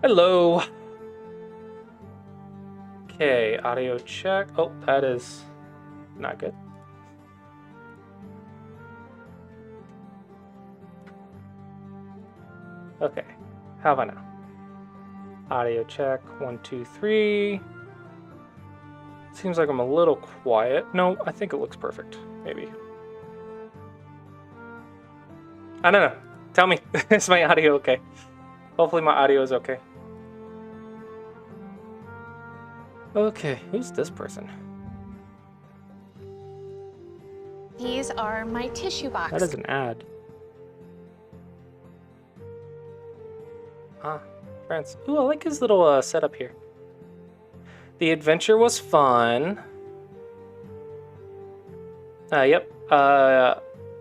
Hello. Okay, audio check. Oh, that is not good. Okay. How about now? Audio check. 1, 2, 3. Seems like I'm a little quiet. No, I think it looks perfect. Maybe. I don't know. Tell me. Is my audio okay? Hopefully my audio is okay. Okay, who's this person? These are my tissue box. That is an ad. Ah, France. Ooh, I like his little setup here. The adventure was fun. Yep.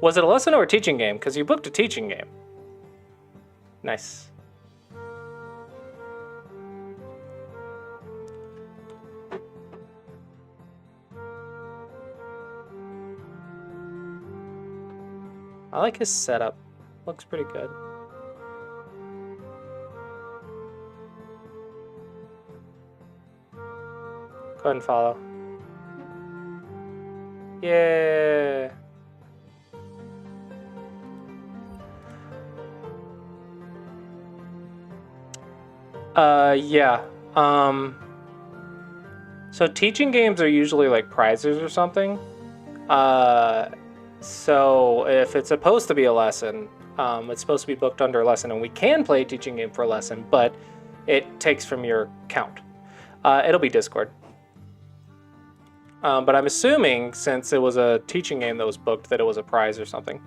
Was it a lesson or a teaching game? Because you booked a teaching game. Nice. I like his setup. Looks pretty good. Go ahead and follow. Yeah. Yeah. So teaching games are usually like prizes or something. So if it's supposed to be a lesson, it's supposed to be booked under a lesson, and we can play a teaching game for a lesson, but it takes from your count. It'll be Discord. But I'm assuming since it was a teaching game that was booked that it was a prize or something.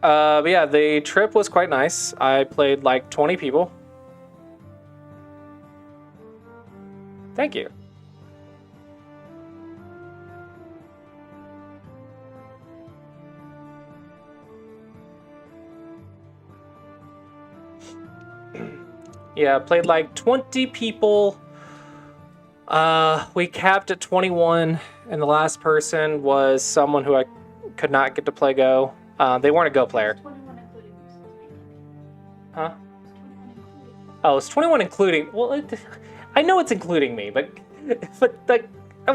But yeah, the trip was quite nice. I played like 20 people. Thank you. Yeah, played like 20 people. We capped at 21, and the last person was someone who I could not get to play Go. They weren't a Go player. 21 including you. Huh? 21 including. Oh, it's 21 including. Well, I know it's including me, but like,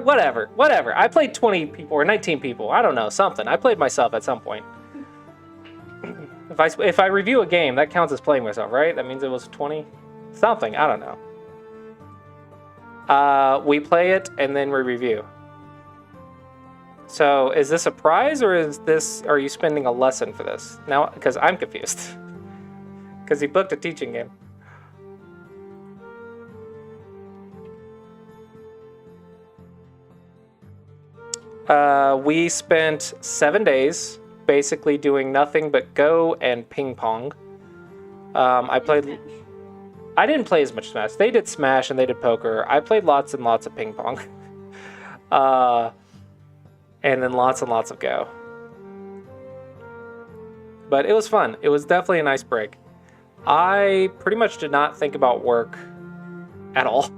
whatever. I played 20 people or 19 people. I don't know, something. I played myself at some point. If I review a game, that counts as playing myself, right? That means it was 20 something. I don't know. We play it and then we review. So is this a prize or are you spending a lesson for this? Now, because I'm confused. Because he booked a teaching game. We spent 7 days basically doing nothing but Go and ping pong. I didn't play as much Smash. They did Smash and they did poker. I played lots and lots of ping pong. And then lots and lots of Go. But it was fun. It was definitely a nice break. I pretty much did not think about work at all.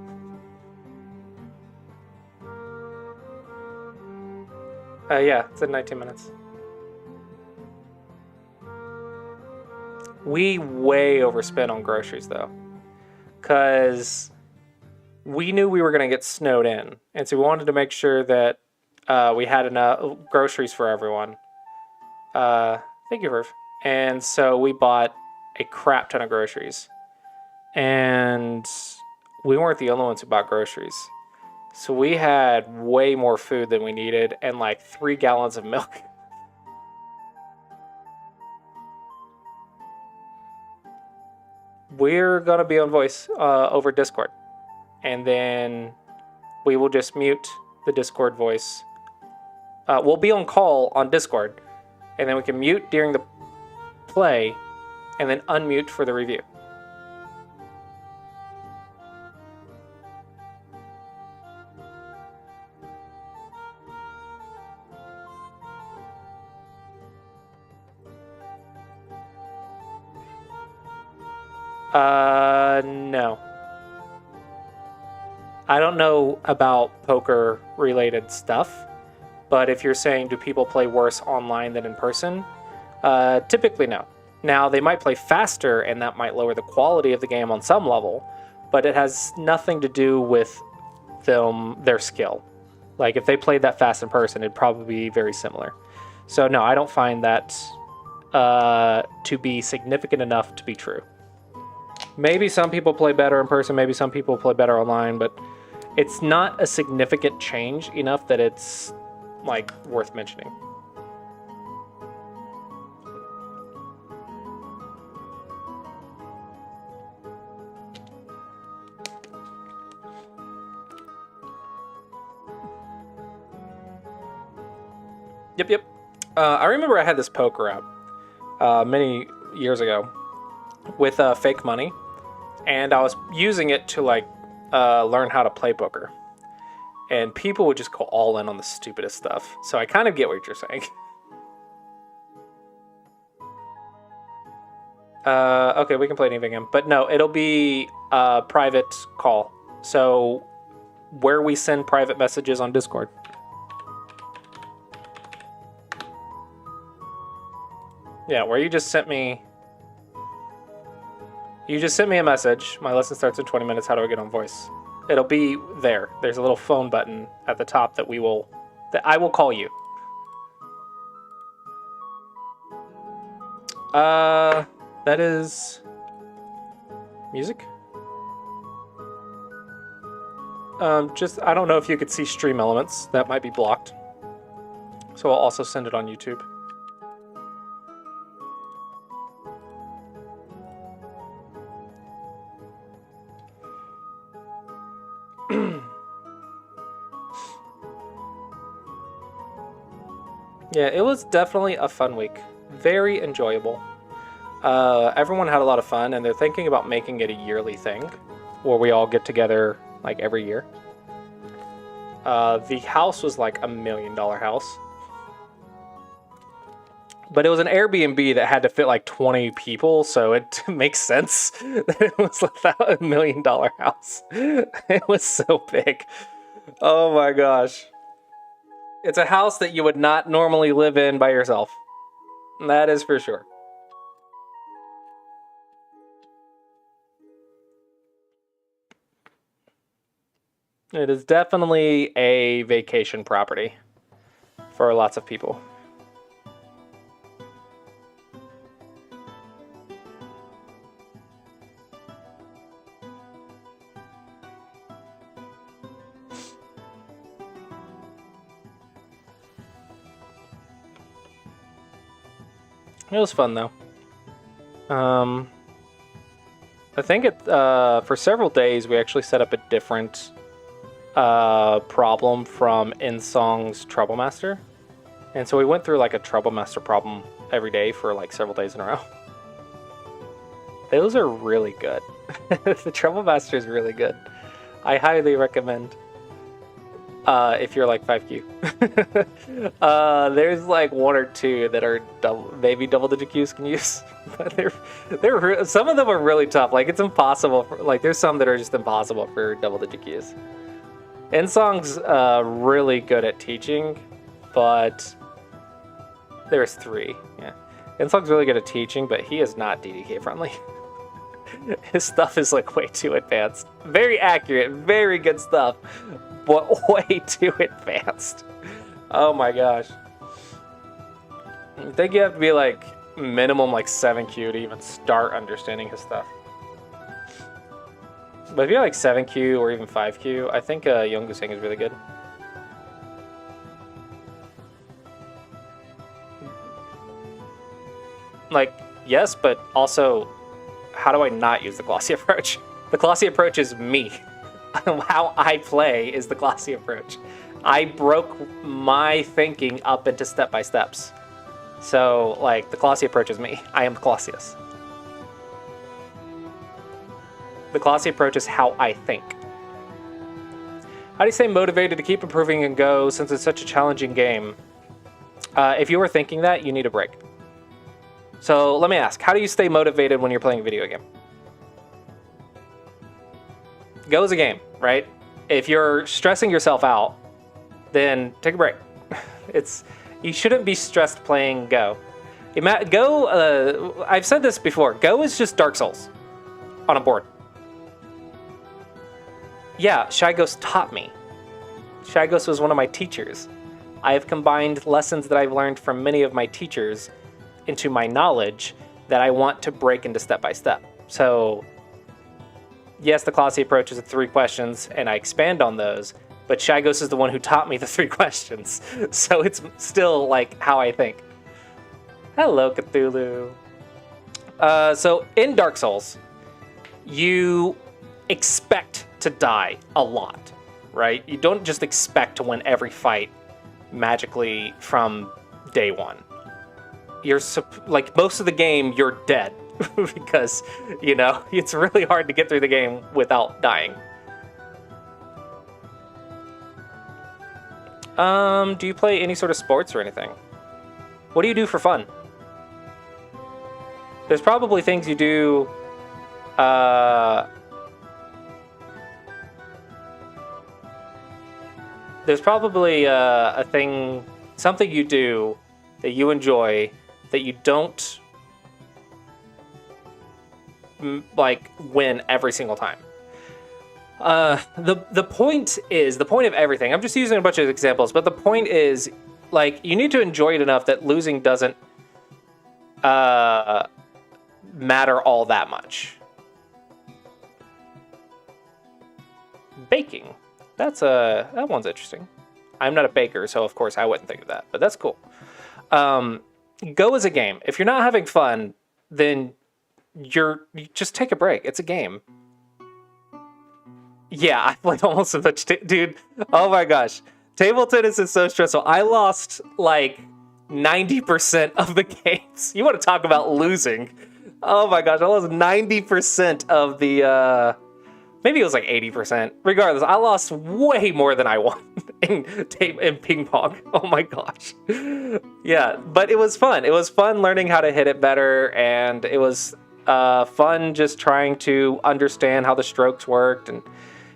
Yeah, it's in 19 minutes. We way overspent on groceries though. Because we knew we were going to get snowed in. And so we wanted to make sure that we had enough groceries for everyone. Thank you, Verve. And so we bought a crap ton of groceries. And we weren't the only ones who bought groceries. So we had way more food than we needed and like 3 gallons of milk. We're going to be on voice over Discord. And then we will just mute the Discord voice. We'll be on call on Discord. And then we can mute during the play and then unmute for the review. No. I don't know about poker related stuff, but if you're saying do people play worse online than in person, typically no. Now they might play faster and that might lower the quality of the game on some level, but it has nothing to do with their skill. Like if they played that fast in person, it'd probably be very similar. So no, I don't find that to be significant enough to be true. Maybe some people play better in person, maybe some people play better online, but it's not a significant change enough that it's like worth mentioning. Yep. I remember I had this poker app many years ago with fake money, and I was using it to like learn how to play poker. And people would just go all in on the stupidest stuff. So I kind of get what you're saying. Okay, we can play anything again. But no, it'll be a private call. So where we send private messages on Discord. Yeah, where you just sent me... You just sent me a message. My lesson starts in 20 minutes. How do I get on voice? It'll be there. There's a little phone button at the top that I will call you. That is music. I don't know if you could see stream elements. That might be blocked. So I'll also send it on YouTube. Yeah, it was definitely a fun week. Very enjoyable. Everyone had a lot of fun, and they're thinking about making it a yearly thing, where we all get together like every year. The house was like $1 million house. But it was an Airbnb that had to fit like 20 people, so it makes sense that it was about $1 million house. It was so big. Oh my gosh. It's a house that you would not normally live in by yourself. That is for sure. It is definitely a vacation property for lots of people. It was fun though. I think for several days we actually set up a different problem from InSong's Trouble Master. And so we went through like a Trouble Master problem every day for like several days in a row. Those are really good. The Trouble Master is really good. I highly recommend if you're like 5Q. There's like one or two that are maybe double-digit Qs can use, but they're some of them are really tough. Like it's impossible. There's some that are just impossible for double-digit Qs. InSong's really good at teaching, but there's three. Yeah, InSong's really good at teaching, but he is not DDK friendly. His stuff is like way too advanced. Very accurate, very good stuff, but way too advanced. Oh my gosh. I think you have to be like minimum like 7Q to even start understanding his stuff. But if you're like 7Q or even 5Q, I think Yonguseng is really good. Like, yes, but also, how do I not use the glossy approach? The glossy approach is me. How I play is the glossy approach. I broke my thinking up into step-by-steps. So, like, the glossy approach is me. I am Clossius. The glossy approach is how I think. How do you stay motivated to keep improving and Go since it's such a challenging game? If you were thinking that, you need a break. So let me ask, how do you stay motivated when you're playing a video game? Go is a game, right? If you're stressing yourself out, then take a break. You shouldn't be stressed playing Go. Go, I've said this before, Go is just Dark Souls on a board. Yeah, Shy Ghost taught me. Shy Ghost was one of my teachers. I have combined lessons that I've learned from many of my teachers into my knowledge that I want to break into step by step. So yes, the Clossius approach is 3 questions, and I expand on those, but Shygos is the one who taught me the 3 questions. So it's still like how I think. Hello, Cthulhu. So in Dark Souls, you expect to die a lot, right? You don't just expect to win every fight magically from day one. You're like most of the game, you're dead because, you know, it's really hard to get through the game without dying. Do you play any sort of sports or anything? What do you do for fun? There's probably things you do. There's probably something you do that you enjoy that you don't like win every single time. The point of everything. I'm just using a bunch of examples, but the point is, like, you need to enjoy it enough that losing doesn't matter all that much. Baking. That one's interesting. I'm not a baker, so of course I wouldn't think of that, but that's cool. Go as a game. If you're not having fun, then you just take a break. It's a game. Yeah, I played almost as much, dude. Oh my gosh. Table tennis is so stressful. I lost like 90% of the games. You want to talk about losing. Oh my gosh, I lost 90% of the, maybe it was like 80%. Regardless, I lost way more than I won in ping pong. Oh my gosh. Yeah, but it was fun. It was fun learning how to hit it better, and it was fun just trying to understand how the strokes worked and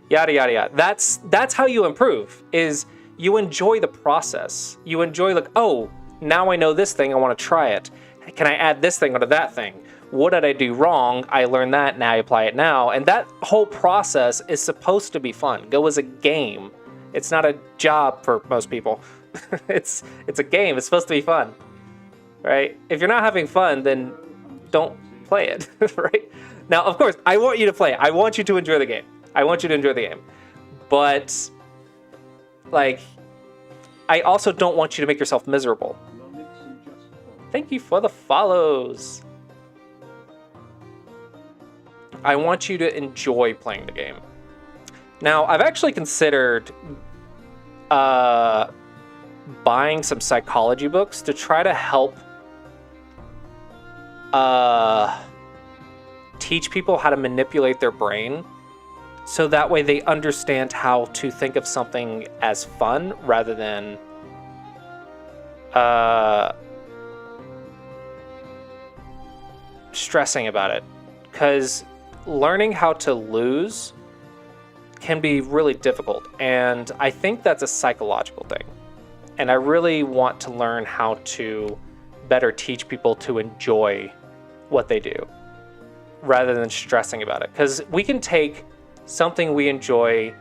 yada yada yada. That's how you improve, is you enjoy the process. You enjoy, like, oh, now I know this thing, I want to try it. Can I add this thing onto that thing? What did I do wrong? I learned that, now I apply it now. And that whole process is supposed to be fun. Go as a game. It's not a job for most people. It's a game. It's supposed to be fun, right? If you're not having fun, then don't play it, right? Now, of course, I want you to play it. I want you to enjoy the game. I want you to enjoy the game. But, like, I also don't want you to make yourself miserable. Thank you for the follows. I want you to enjoy playing the game. Now, I've actually considered buying some psychology books to try to help teach people how to manipulate their brain, so that way they understand how to think of something as fun rather than stressing about it. Because learning how to lose can be really difficult, and I think that's a psychological thing. And I really want to learn how to better teach people to enjoy what they do rather than stressing about it. Because we can take something we enjoy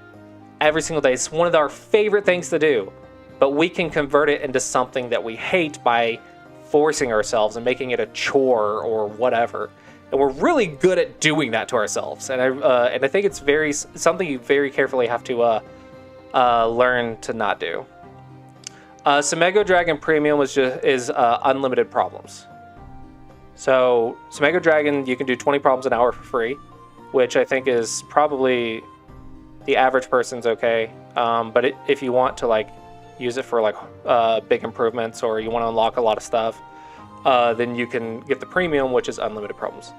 every single day. It's one of our favorite things to do, but we can convert it into something that we hate by forcing ourselves and making it a chore or whatever. And we're really good at doing that to ourselves. And I think it's something you very carefully have to learn to not do. Samego Dragon Premium is unlimited problems. So Samego Dragon, you can do 20 problems an hour for free, which I think is probably the average person's okay. But if you want to, like, use it for, like, big improvements, or you want to unlock a lot of stuff, then you can get the premium, which is unlimited problems.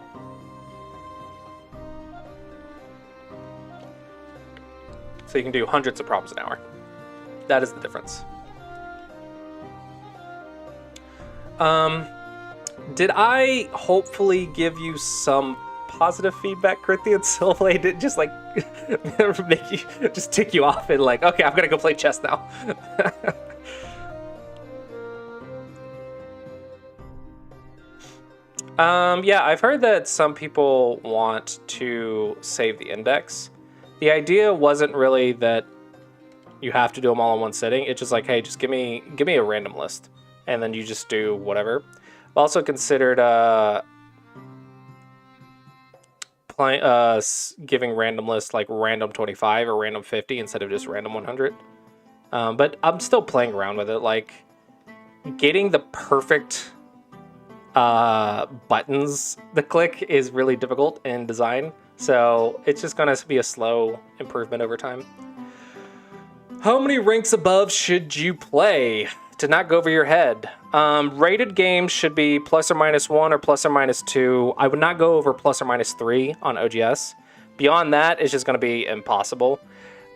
So you can do hundreds of problems an hour. That is the difference. Did I hopefully give you some positive feedback, Corinthian Silverblade? Did just, like, make you just tick you off and, like, okay, I'm gonna go play chess now. Yeah, I've heard that some people want to save the index. The idea wasn't really that you have to do them all in one sitting. It's just like, hey, just give me a random list, and then you just do whatever. also considered giving random lists like random 25 or random 50 instead of just random 100. But I'm still playing around with it. Like, getting the perfect buttons to click is really difficult in design. So it's just going to be a slow improvement over time. How many ranks above should you play? To not go over your head. Rated games should be ±1 or ±2. I would not go over ±3 on OGS. Beyond that, it's just going to be impossible.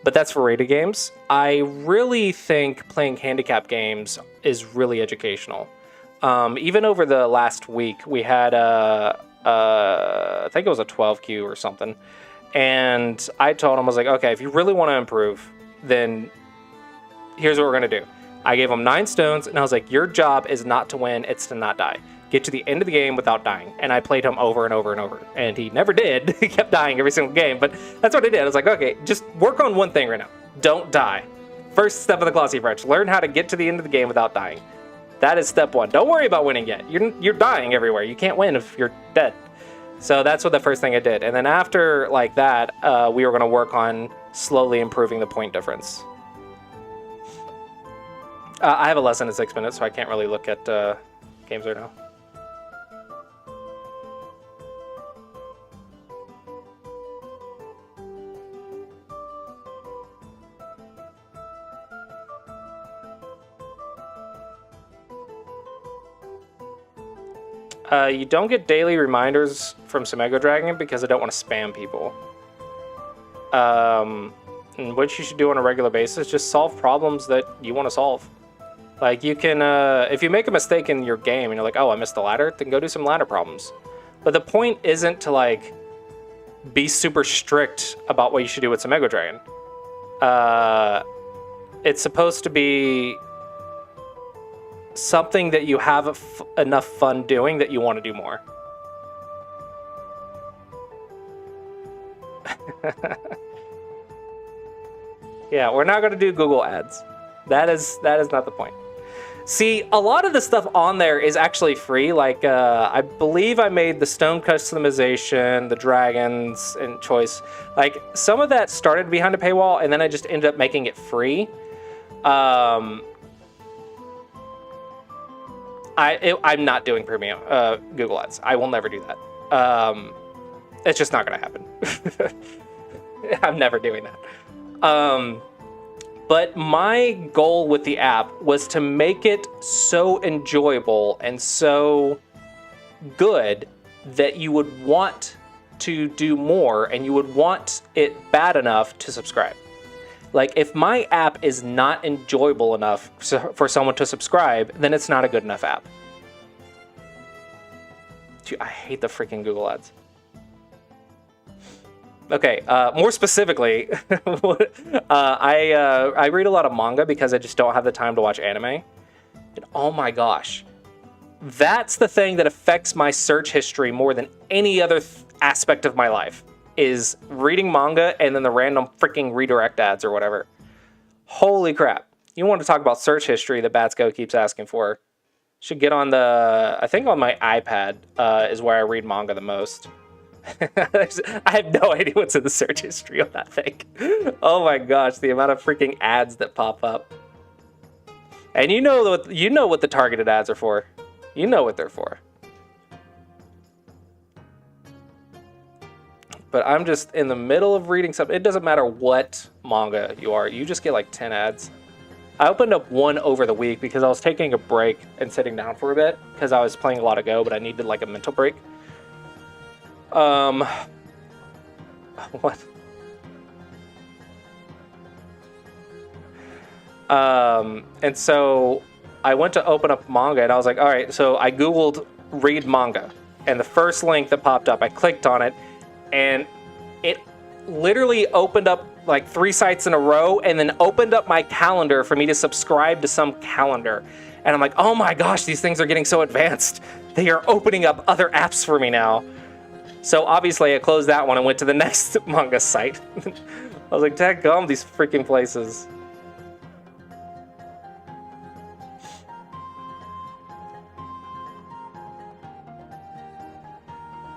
But that's for rated games. I really think playing handicap games is really educational. Even over the last week, we had I think it was a 12Q or something. And I told him, I was like, okay, if you really want to improve, then here's what we're going to do. I gave him 9 stones, and I was like, your job is not to win, it's to not die. Get to the end of the game without dying. And I played him over and over and over. And he never did. He kept dying every single game, but that's what I did. I was like, okay, just work on one thing right now. Don't die. First step of the Clossius approach. Learn how to get to the end of the game without dying. That is step 1. Don't worry about winning yet. You're dying everywhere. You can't win if you're dead. So that's what the first thing I did. And then after like that, we were going to work on slowly improving the point difference. I have a lesson in 6 minutes, so I can't really look at games right now. You don't get daily reminders from Samego Dragon because I don't want to spam people. And what you should do on a regular basis, just solve problems that you want to solve. Like, you can, if you make a mistake in your game and you're like, oh, I missed the ladder, then go do some ladder problems. But the point isn't to, like, be super strict about what you should do with Samego Dragon. It's supposed to be something that you have enough fun doing that you want to do more. Yeah, we're not going to do Google ads. That is not the point. See, a lot of the stuff on there is actually free. Like, I believe I made the stone customization, the dragons and choice. Like, some of that started behind a paywall, and then I just ended up making it free. I'm not doing premium Google ads. I will never do that. It's just not going to happen. I'm never doing that. But my goal with the app was to make it so enjoyable and so good that you would want to do more and you would want it bad enough to subscribe. Like, if my app is not enjoyable enough for someone to subscribe, then it's not a good enough app. Dude, I hate the freaking Google ads. Okay, more specifically, I read a lot of manga because I just don't have the time to watch anime. And oh my gosh, that's the thing that affects my search history more than any other aspect of my life, is reading manga and then the random freaking redirect ads or whatever. Holy crap. You want to talk about search history that Batsko keeps asking for. Should get on I think on my iPad is where I read manga the most. I have no idea what's in the search history on that thing. Oh my gosh, the amount of freaking ads that pop up. And you know what the targeted ads are for. You know what they're for. But I'm just in the middle of reading something. It doesn't matter what manga you are. You just get like 10 ads. I opened up one over the week because I was taking a break and sitting down for a bit because I was playing a lot of Go, but I needed like a mental break. What? And so I went to open up manga and I was like, all right, so I Googled read manga and the first link that popped up, I clicked on it and it literally opened up like 3 sites in a row and then opened up my calendar for me to subscribe to some calendar. And I'm like, oh my gosh, these things are getting so advanced. They are opening up other apps for me now. So obviously I closed that one and went to the next manga site. I was like, dadgum, these freaking places.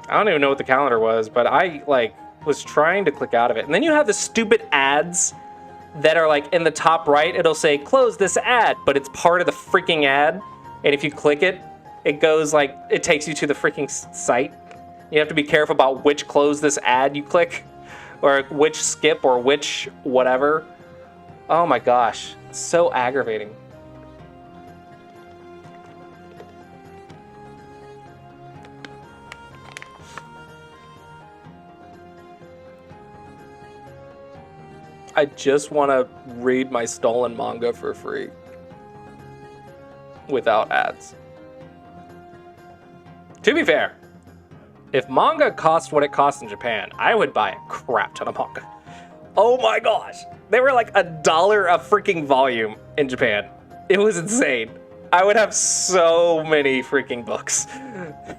I don't even know what the calendar was, but I like was trying to click out of it. And then you have the stupid ads that are like in the top right, it'll say close this ad, but it's part of the freaking ad. And if you click it, it goes like, it takes you to the freaking site. You have to be careful about which close this ad you click, or which skip, or which whatever. Oh my gosh, it's so aggravating. I just want to read my stolen manga for free without ads. To be fair, if manga cost what it costs in Japan, I would buy a crap ton of manga. Oh my gosh. They were like $1 a freaking volume in Japan. It was insane. I would have so many freaking books.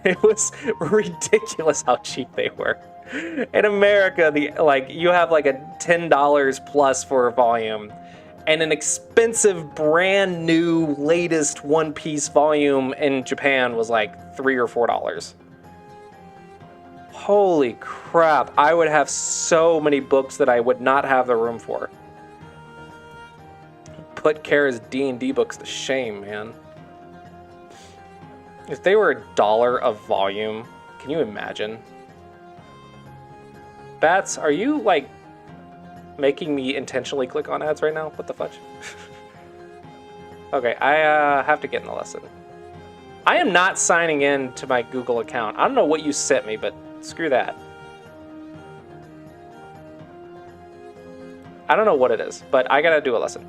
It was ridiculous how cheap they were. In America, you have like a $10 plus for a volume, and an expensive, brand new, latest One Piece volume in Japan was like $3 or $4. Holy crap! I would have so many books that I would not have the room for. Put Kara's D&D books to shame, man. If they were $1 a volume, can you imagine? Bats, are you, like, making me intentionally click on ads right now? What the fudge? Okay, I have to get in the lesson. I am not signing in to my Google account. I don't know what you sent me, but screw that. I don't know what it is, but I gotta do a lesson.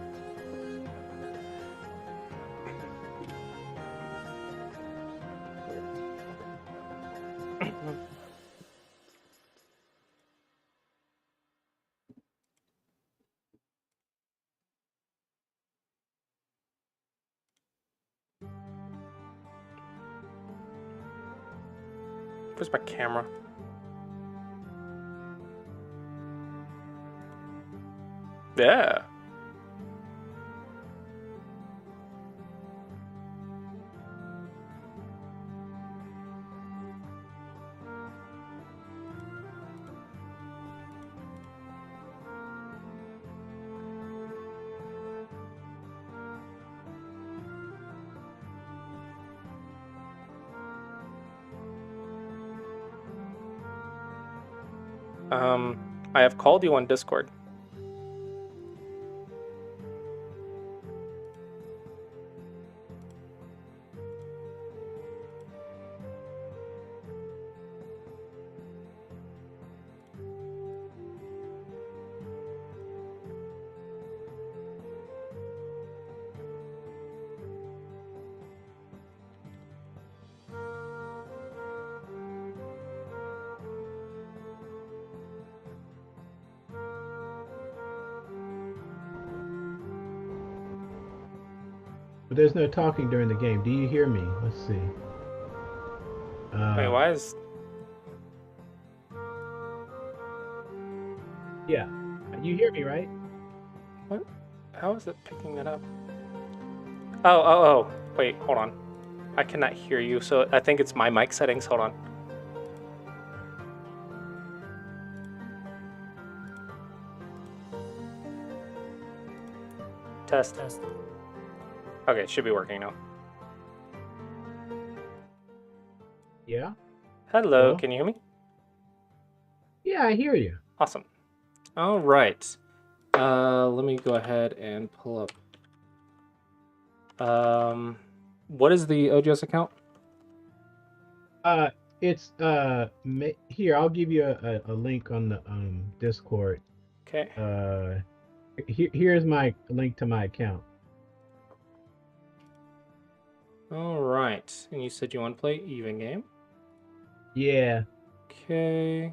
Where's my camera? Yeah. I have called you on Discord. But there's no talking during the game. Do you hear me? Let's see. Wait, why is... Yeah. You hear me, right? What? How is it picking that up? Oh. Wait, hold on. I cannot hear you, so I think it's my mic settings. Hold on. Test. Okay, it should be working now. Yeah. Hello, Hello? can you hear me? Yeah, I hear you. Awesome. All right. Let me go ahead and pull up. What is the OGS account? It's here. I'll give you a link on the Discord. Okay. Here's my link to my account. All right. And you said you want to play even game? Yeah. Okay.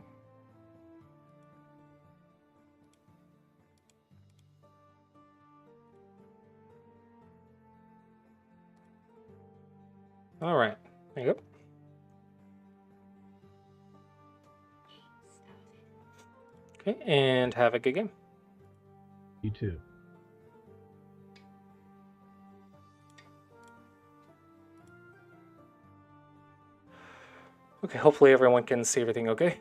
All right. There you go. Okay, and have a good game. You too. Okay, hopefully everyone can see everything okay.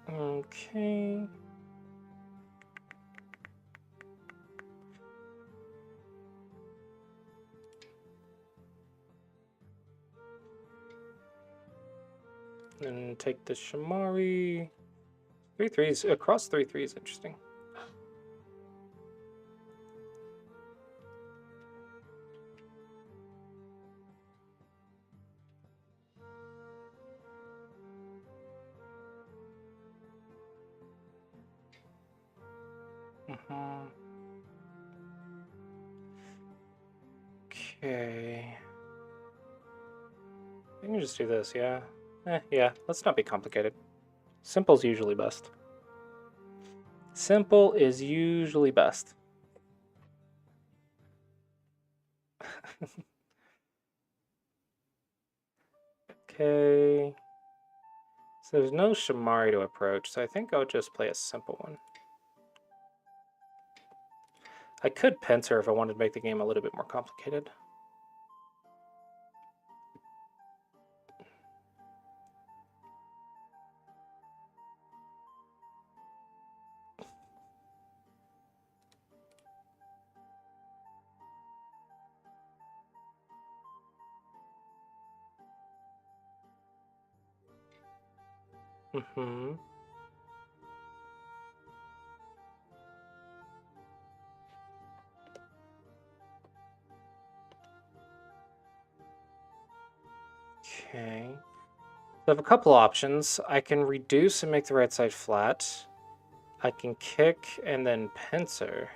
Okay. And take the Shamari. 3-3s across 3-3 is interesting. Okay. I can just do this, yeah. Yeah, let's not be complicated. Simple's usually best. Simple is usually best. Okay. So there's no Shamari to approach, so I think I'll just play a simple one. I could pincer if I wanted to make the game a little bit more complicated. Mm-hmm. Okay. So I have a couple options. I can reduce and make the right side flat. I can kick and then pincer.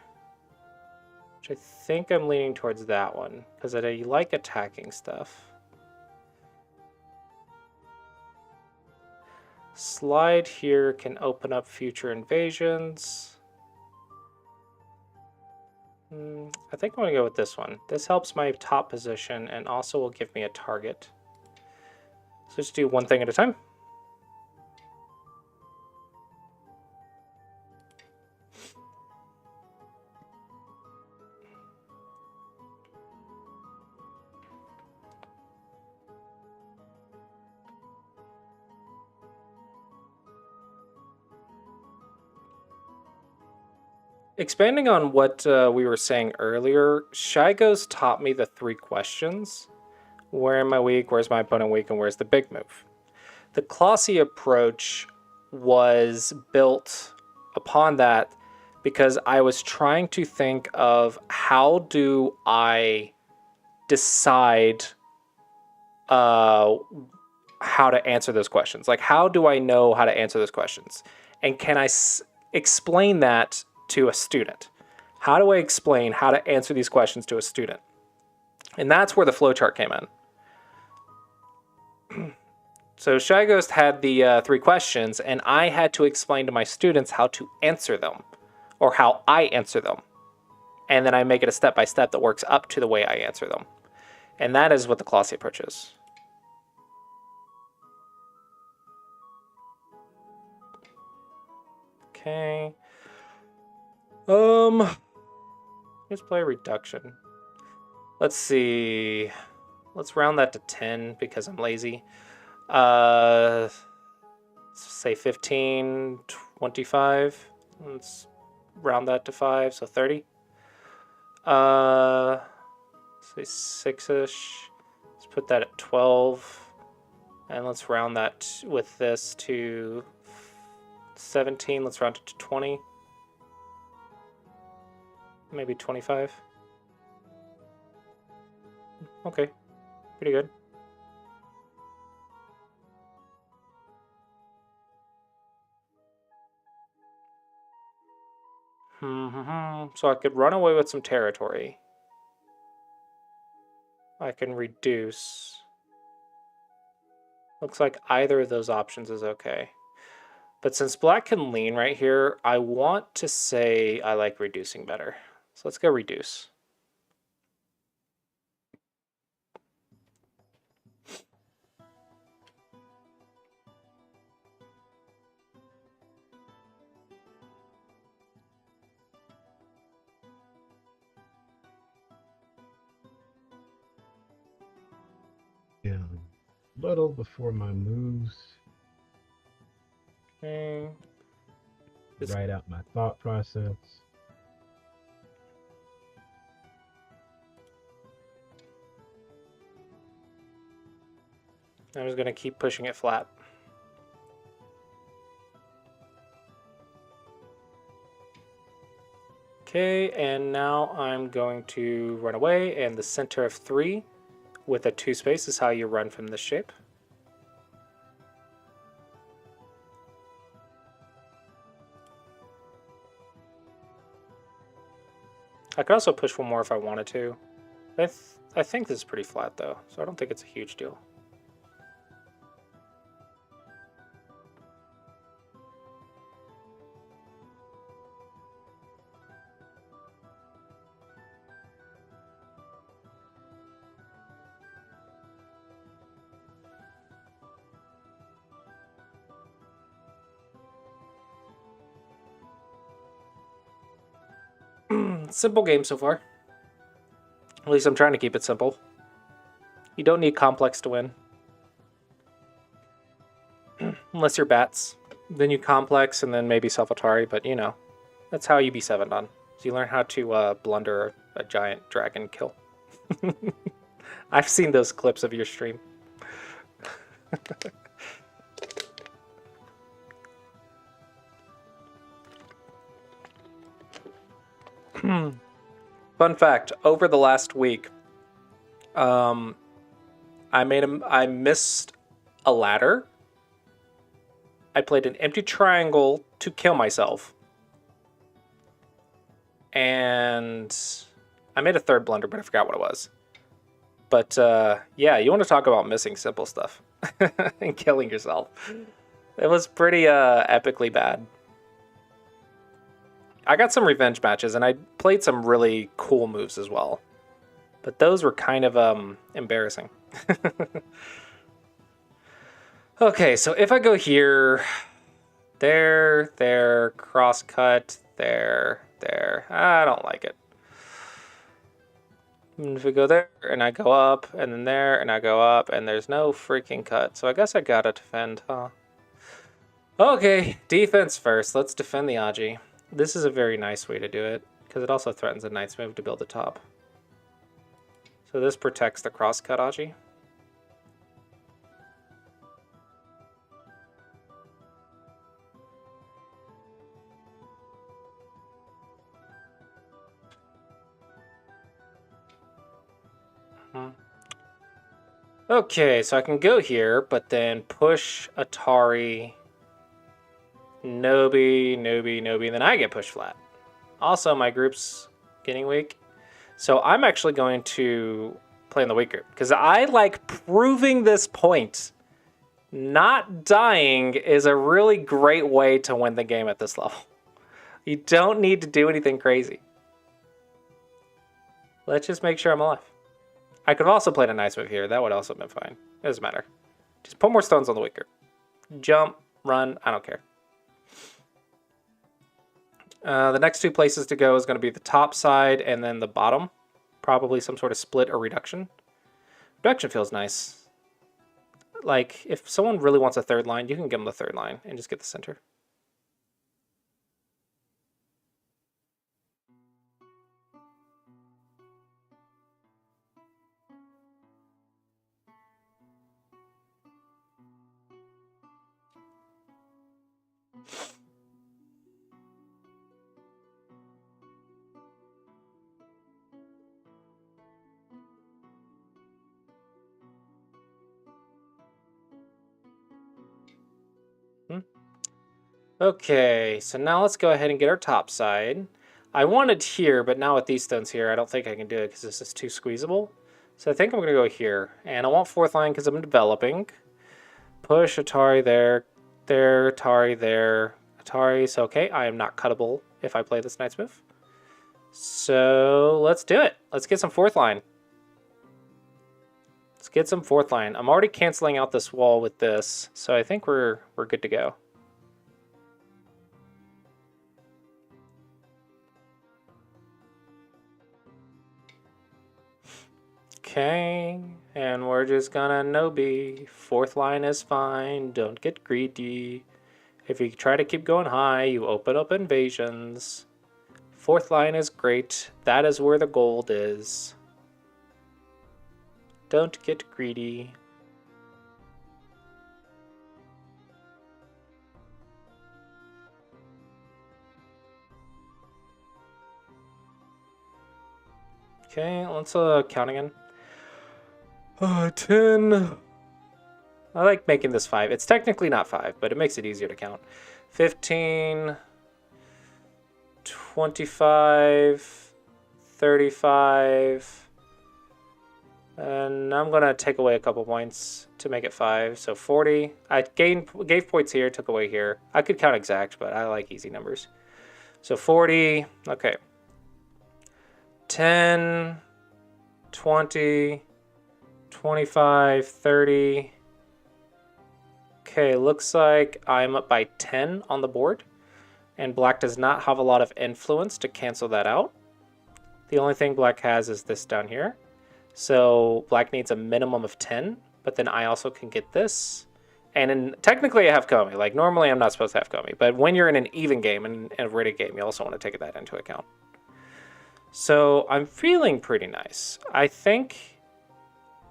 Which I think I'm leaning towards that one, because I like attacking stuff. Slide here can open up future invasions. I think I'm going to go with this one. This helps my top position and also will give me a target. So just do one thing at a time. Expanding on what we were saying earlier, Shygos taught me the 3 questions. Where am I weak, where's my opponent weak, and where's the big move? The Clossius approach was built upon that because I was trying to think of how do I decide how to answer those questions? Like, how do I know how to answer those questions? And can I explain that to a student? How do I explain how to answer these questions to a student? And that's where the flowchart came in. So Shy Ghost had the 3 questions, and I had to explain to my students how to answer them, or how I answer them. And then I make it a step-by-step that works up to the way I answer them. And that is what the Clossius approach is. Okay. Let's play reduction. Let's see. Let's round that to 10 because I'm lazy. Say 15, 25. Let's round that to 5, so 30. Say 6-ish. Let's put that at 12. And let's round that with this to 17. Let's round it to 20. Maybe 25. Okay, pretty good. So I could run away with some territory. I can reduce. Looks like either of those options is okay. But since black can lean right here, I want to say I like reducing better. So let's go reduce. Yeah, little before my moves. Okay. Just- Write out my thought process. I'm just gonna keep pushing it flat. Okay, and now I'm going to run away, and the center of 3 with a 2 space is how you run from this shape. I could also push one more if I wanted to. I think this is pretty flat though, so I don't think it's a huge deal. Simple game so far. At least I'm trying to keep it simple. You don't need complex to win. Unless you're bats. Then you complex and then maybe self-Atari, but you know, that's how you be 7'd on. So you learn how to blunder a giant dragon kill. I've seen those clips of your stream. Fun fact, over the last week, I missed a ladder. I played an empty triangle to kill myself. And I made a third blunder, but I forgot what it was. But yeah, you want to talk about missing simple stuff and killing yourself. It was pretty epically bad. I got some revenge matches, and I played some really cool moves as well. But those were kind of embarrassing. Okay, so if I go here, there, cross cut, there. I don't like it. And if we go there, and I go up, and then there, and I go up, and there's no freaking cut. So I guess I gotta defend, huh? Okay, defense first. Let's defend the Aji. This is a very nice way to do it, because it also threatens a knight's move to build the top. So this protects the cross-cut Aji. Okay, so I can go here, but then push Atari, Nobi, and then I get pushed flat. Also, my group's getting weak. So I'm actually going to play in the weak group, because I like proving this point. Not dying is a really great way to win the game at this level. You don't need to do anything crazy. Let's just make sure I'm alive. I could have also played a nice move here. That would also have been fine. It doesn't matter. Just put more stones on the weak group. Jump, run, I don't care. The next 2 places to go is going to be the top side and then the bottom. Probably some sort of split or reduction. Reduction feels nice. Like, if someone really wants a third line, you can give them the third line and just get the center. Okay, so now let's go ahead and get our top side. I wanted here, but now with these stones here, I don't think I can do it because this is too squeezable. So I think I'm going to go here. And I want 4th line because I'm developing. Push Atari there, Atari there, Atari. So okay, I am not cuttable if I play this knight's move. So let's do it. Let's get some 4th line. Let's get some 4th line. I'm already canceling out this wall with this, so I think we're good to go. Okay, And we're just gonna no-B. Fourth line is fine. Don't get greedy. If you try to keep going high, you open up invasions. Fourth line is great. That is where the gold is. Don't get greedy. Okay, let's count again. 10. I like making this 5. It's technically not 5, but it makes it easier to count. 15, 25, 35, and I'm going to take away a couple points to make it 5, so 40. I gave points here, took away here. I could count exact, but I like easy numbers. So 40, okay. 10, 20, 25, 30. Okay, looks like I'm up by 10 on the board, and black does not have a lot of influence to cancel that out. The only thing black has is this down here. So black needs a minimum of 10, but then I also can get this. And technically I have Komi. Like normally I'm not supposed to have Komi, but when you're in an even game and in a rated game, you also want to take that into account. So I'm feeling pretty nice. I think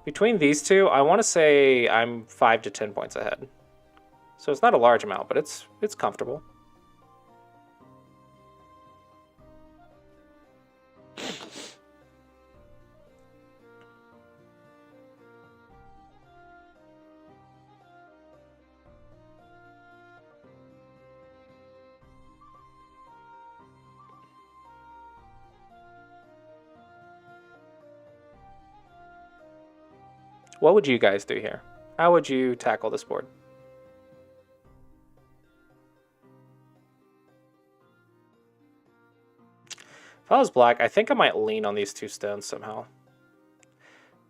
between these two, I want to say I'm 5 to 10 points ahead. So it's not a large amount, but it's comfortable. What would you guys do here? How would you tackle this board? If I was black, I think I might lean on these two stones somehow.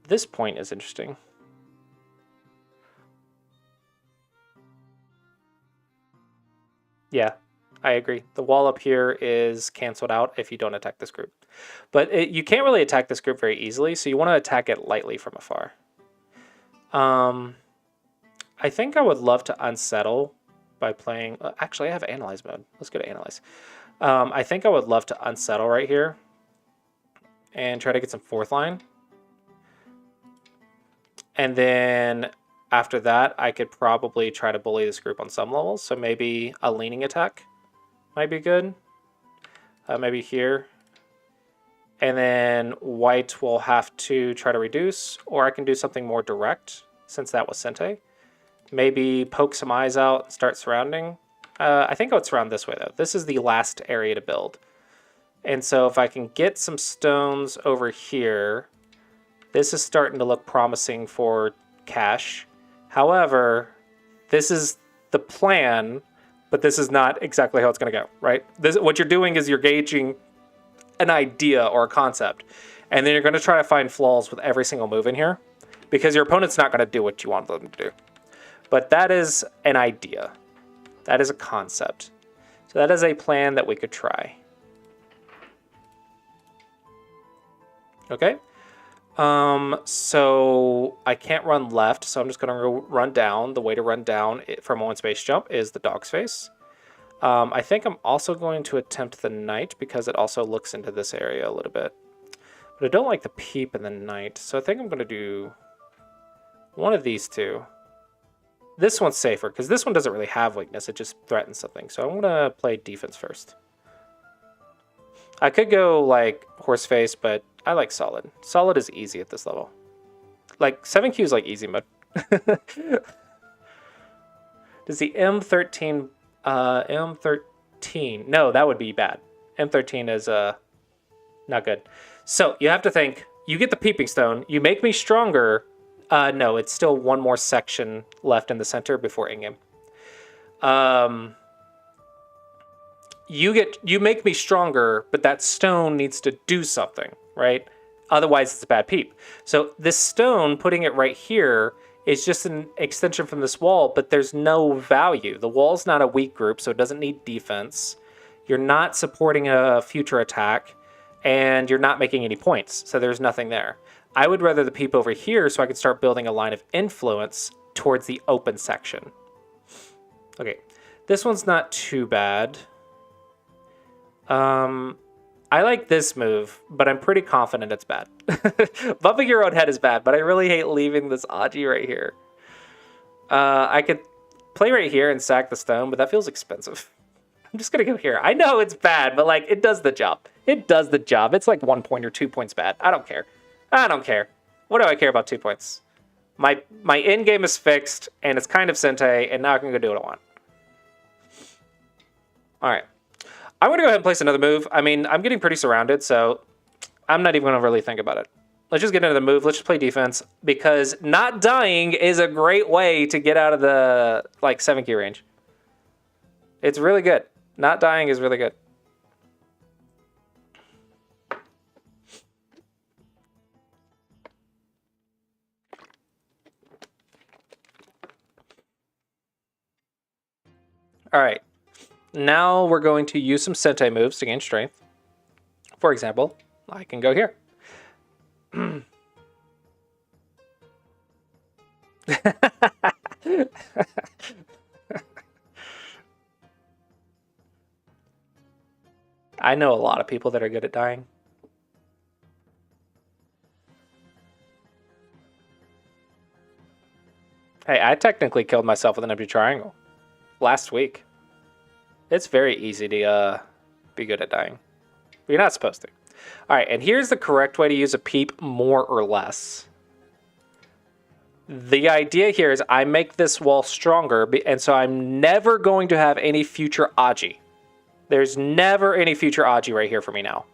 This point is interesting. Yeah, I agree. The wall up here is canceled out if you don't attack this group. But you can't really attack this group very easily, so you want to attack it lightly from afar. I think I would love to unsettle by playing... actually, I have Analyze mode. Let's go to Analyze. I think I would love to unsettle right here and try to get some fourth line. And then after that, I could probably try to bully this group on some levels. So maybe a leaning attack might be good. Maybe here. And then white will have to try to reduce, or I can do something more direct since that was Sente. Maybe poke some eyes out and start surrounding. I think I would surround this way though. This is the last area to build. And so if I can get some stones over here, this is starting to look promising for cash. However, this is the plan, but this is not exactly how it's going to go, right? What you're doing is you're gauging an idea or a concept, and then you're going to try to find flaws with every single move in here because your opponent's not going to do what you want them to do. But that is an idea. That is a concept. So that is a plan that we could try. Okay. So I can't run left, so I'm just going to run down. The way to run down from one space jump is the dog's face. I think I'm also going to attempt the knight because it also looks into this area a little bit. But I don't like the peep in the knight, so I think I'm going to do one of these two. This one's safer because this one doesn't really have weakness, it just threatens something. So I'm going to play defense first. I could go like horse face, but I like solid. Solid is easy at this level. Like 7Q is like easy mode. Does the M13 M13. No, that would be bad. M13 is not good. So you have to think, you get the peeping stone, you make me stronger. No, it's still one more section left in the center before in-game. You make me stronger, but that stone needs to do something, right? Otherwise, it's a bad peep. So this stone, putting it right here, is just an extension from this wall, but there's no value. The wall's not a weak group, so it doesn't need defense. You're not supporting a future attack, and you're not making any points, so there's nothing there. I would rather the peep over here so I could start building a line of influence towards the open section. Okay, this one's not too bad. I like this move, but I'm pretty confident it's bad. Bumping your own head is bad, but I really hate leaving this Aji right here. I could play right here and sack the stone, but that feels expensive. I'm just gonna go here. I know it's bad, but like it does the job. It does the job. It's like 1 point or 2 points bad. I don't care. I don't care. What do I care about 2 points? My end game is fixed, and it's kind of Sente, and now I can go do what I want. All right. I'm going to go ahead and place another move. I mean, I'm getting pretty surrounded, so I'm not even going to really think about it. Let's just get into the move. Let's just play defense, because not dying is a great way to get out of the, like, 7-key range. It's really good. Not dying is really good. All right. Now we're going to use some Sente moves to gain strength. For example, I can go here. I know a lot of people that are good at dying. Hey, I technically killed myself with an empty triangle last week. It's very easy to be good at dying. But you're not supposed to. All right, and here's the correct way to use a peep, more or less. The idea here is I make this wall stronger, and so I'm never going to have any future Aji. There's never any future Aji right here for me now.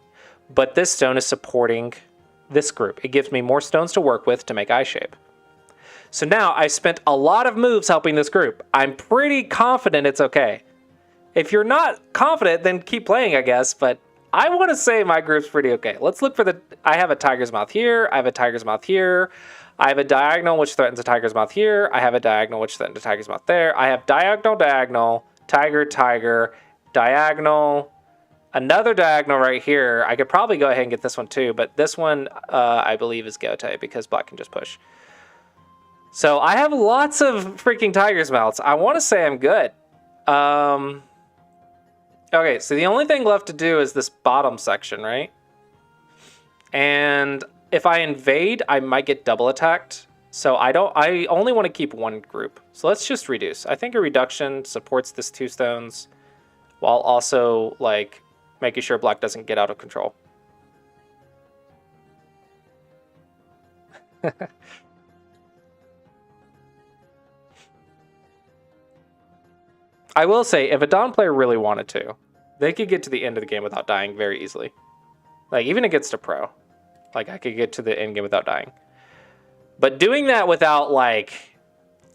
But this stone is supporting this group. It gives me more stones to work with to make eye shape. So now I spent a lot of moves helping this group. I'm pretty confident it's okay. If you're not confident, then keep playing, I guess. But I want to say my group's pretty okay. Let's look for the... I have a tiger's mouth here. I have a tiger's mouth here. I have a diagonal, which threatens a tiger's mouth here. I have a diagonal, which threatens a tiger's mouth there. I have diagonal, diagonal, tiger, tiger, diagonal, another diagonal right here. I could probably go ahead and get this one too, but this one, I believe, is Gote because black can just push. So I have lots of freaking tiger's mouths. I want to say I'm good. Okay, so the only thing left to do is this bottom section, right? And if I invade, I might get double attacked. So I only want to keep one group. So let's just reduce. I think a reduction supports this 2 stones while also like making sure black doesn't get out of control. I will say, if a Dawn player really wanted to, they could get to the end of the game without dying very easily. Like, even against a pro. Like, I could get to the end game without dying. But doing that without, like,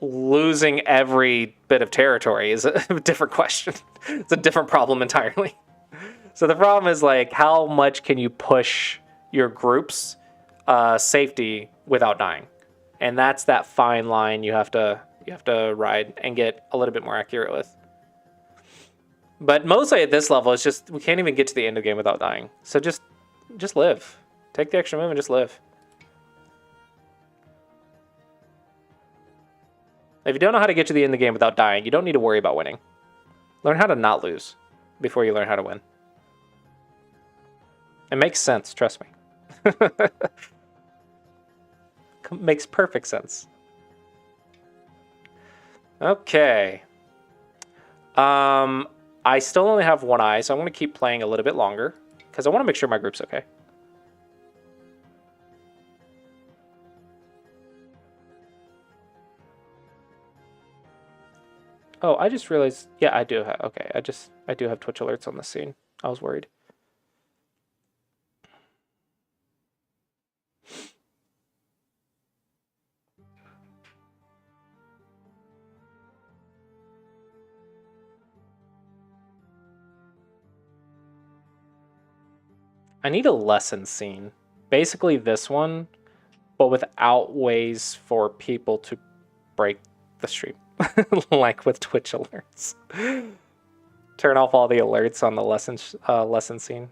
losing every bit of territory is a different question. It's a different problem entirely. So the problem is, like, how much can you push your group's safety without dying? And that's that fine line you have to ride and get a little bit more accurate with. But mostly at this level, it's just we can't even get to the end of the game without dying. So just live. Take the extra move and just live. If you don't know how to get to the end of the game without dying, you don't need to worry about winning. Learn how to not lose before you learn how to win. It makes sense, trust me. Makes perfect sense. Okay. I still only have one eye, so I'm going to keep playing a little bit longer because I want to make sure my group's okay. Oh, I just realized, yeah, I do have, okay, I do have Twitch alerts on the scene. I was worried. I need a lesson scene. Basically this one, but without ways for people to break the stream. Like with Twitch alerts. Turn off all the alerts on the lesson scene.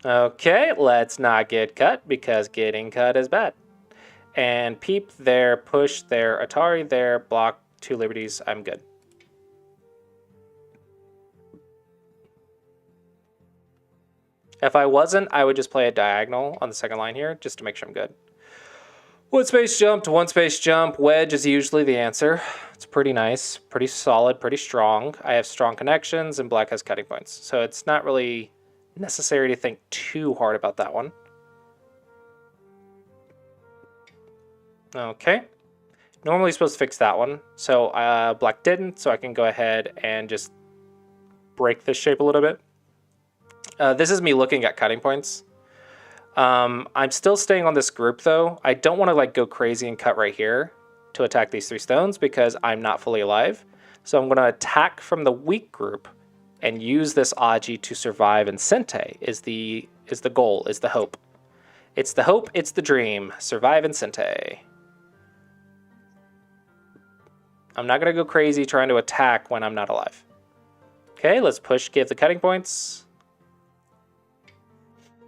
Okay, let's not get cut because getting cut is bad. And peep there, push there, Atari there, block 2 liberties. I'm good. If I wasn't, I would just play a diagonal on the second line here just to make sure I'm good. One space jump to one space jump. Wedge is usually the answer. It's pretty nice, pretty solid, pretty strong. I have strong connections and black has cutting points. So it's not really necessary to think too hard about that one. Okay. Normally supposed to fix that one. So black didn't, so I can go ahead and just break this shape a little bit. This is me looking at cutting points. I'm still staying on this group though. I don't want to like go crazy and cut right here to attack these 3 stones because I'm not fully alive. So I'm going to attack from the weak group and use this Aji to survive, and Sente is the goal, is the hope. It's the hope, it's the dream. Survive in Sente. I'm not going to go crazy trying to attack when I'm not alive. Okay, let's push, give the cutting points.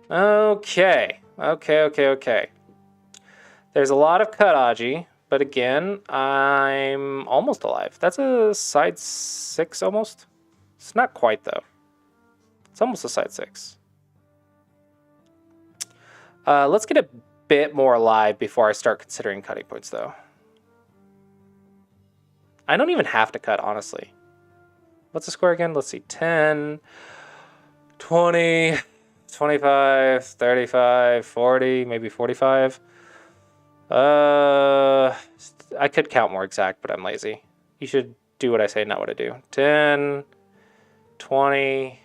Okay. There's a lot of cut Aji, but again, I'm almost alive. That's a side 6 almost. It's not quite though. It's almost a side 6. Let's get a bit more alive before I start considering cutting points though. I don't even have to cut, honestly. What's the score again? Let's see. 10, 20, 25, 35, 40, maybe 45. I could count more exact, but I'm lazy. You should do what I say, not what I do. 10, 20,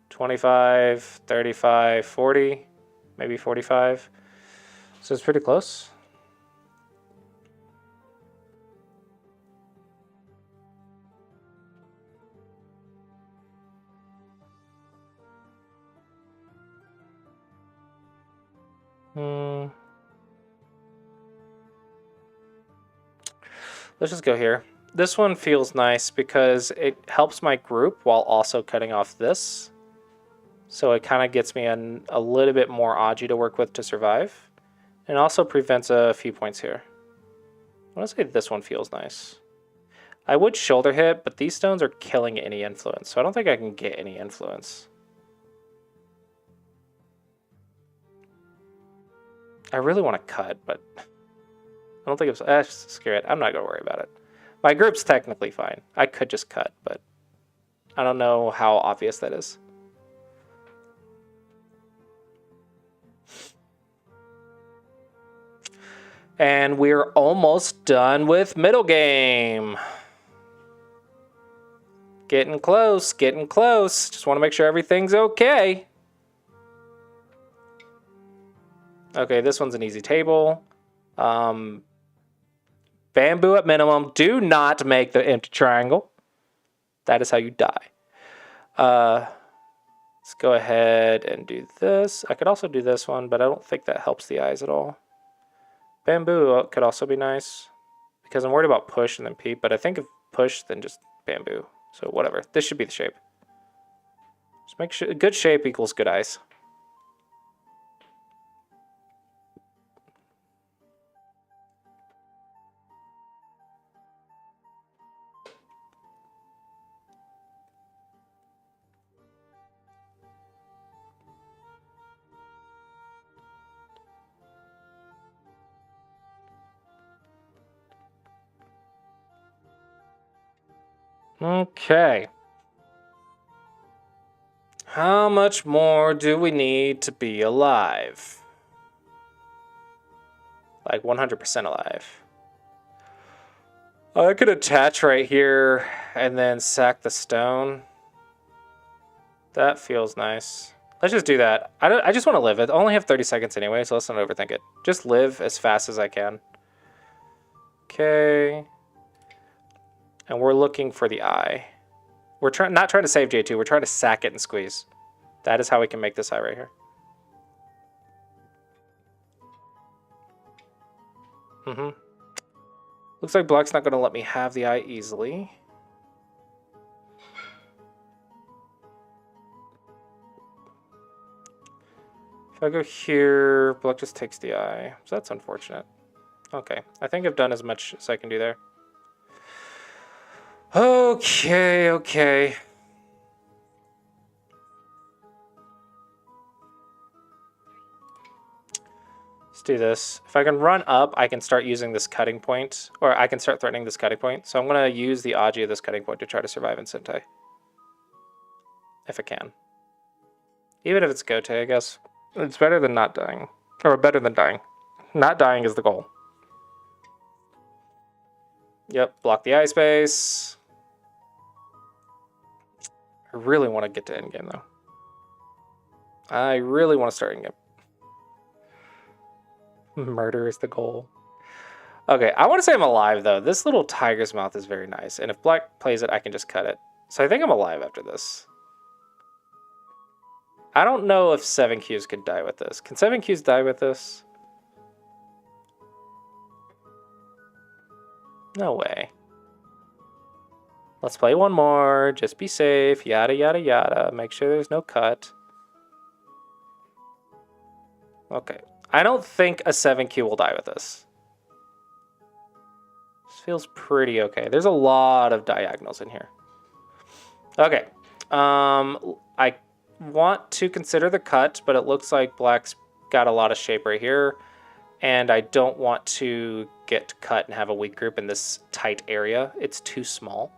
25, 35, 40, maybe 45. So it's pretty close. Let's just go here. This one feels nice because it helps my group while also cutting off this. So it kind of gets me a little bit more Aji to work with to survive. And also prevents a few points here. I want to say this one feels nice. I would shoulder hit, but these stones are killing any influence. So I don't think I can get any influence. I really want to cut, but I don't think it's screw it. I'm not going to worry about it. My group's technically fine. I could just cut, but I don't know how obvious that is. And we're almost done with middle game. Getting close, getting close. Just want to make sure everything's okay. Okay, this one's an easy table. Bamboo at minimum. Do not make the empty triangle. That is how you die. Let's go ahead and do this. I could also do this one, but I don't think that helps the eyes at all. Bamboo could also be nice because I'm worried about push and then peep, but I think if push, then just bamboo. So whatever. This should be the shape. Just make sure good shape equals good eyes. Okay. How much more do we need to be alive? Like 100% alive. I could attach right here and then sack the stone. That feels nice. Let's just do that. I just want to live. I only have 30 seconds anyway, so let's not overthink it. Just live as fast as I can. Okay. And we're looking for the eye. We're not trying to save J2. We're trying to sack it and squeeze. That is how we can make this eye right here. Looks like black's not going to let me have the eye easily. If I go here, black just takes the eye. So that's unfortunate. Okay, I think I've done as much as I can do there. Okay, okay. Let's do this. If I can run up, I can start using this cutting point, or I can start threatening this cutting point. So I'm going to use the Aji of this cutting point to try to survive in Sentai. If I can. Even if it's Gote, I guess. It's better than not dying. Or better than dying. Not dying is the goal. Yep, block the eye space. I really want to get to endgame, though. I really want to start endgame. Murder is the goal. Okay, I want to say I'm alive, though. This little tiger's mouth is very nice. And if black plays it, I can just cut it. So I think I'm alive after this. I don't know if 7Qs could die with this. Can 7Qs die with this? No way. Let's play one more. Just be safe. Yada, yada, yada. Make sure there's no cut. Okay. I don't think a 7Q will die with this. This feels pretty okay. There's a lot of diagonals in here. Okay. I want to consider the cut, but it looks like black's got a lot of shape right here. And I don't want to get cut and have a weak group in this tight area. It's too small.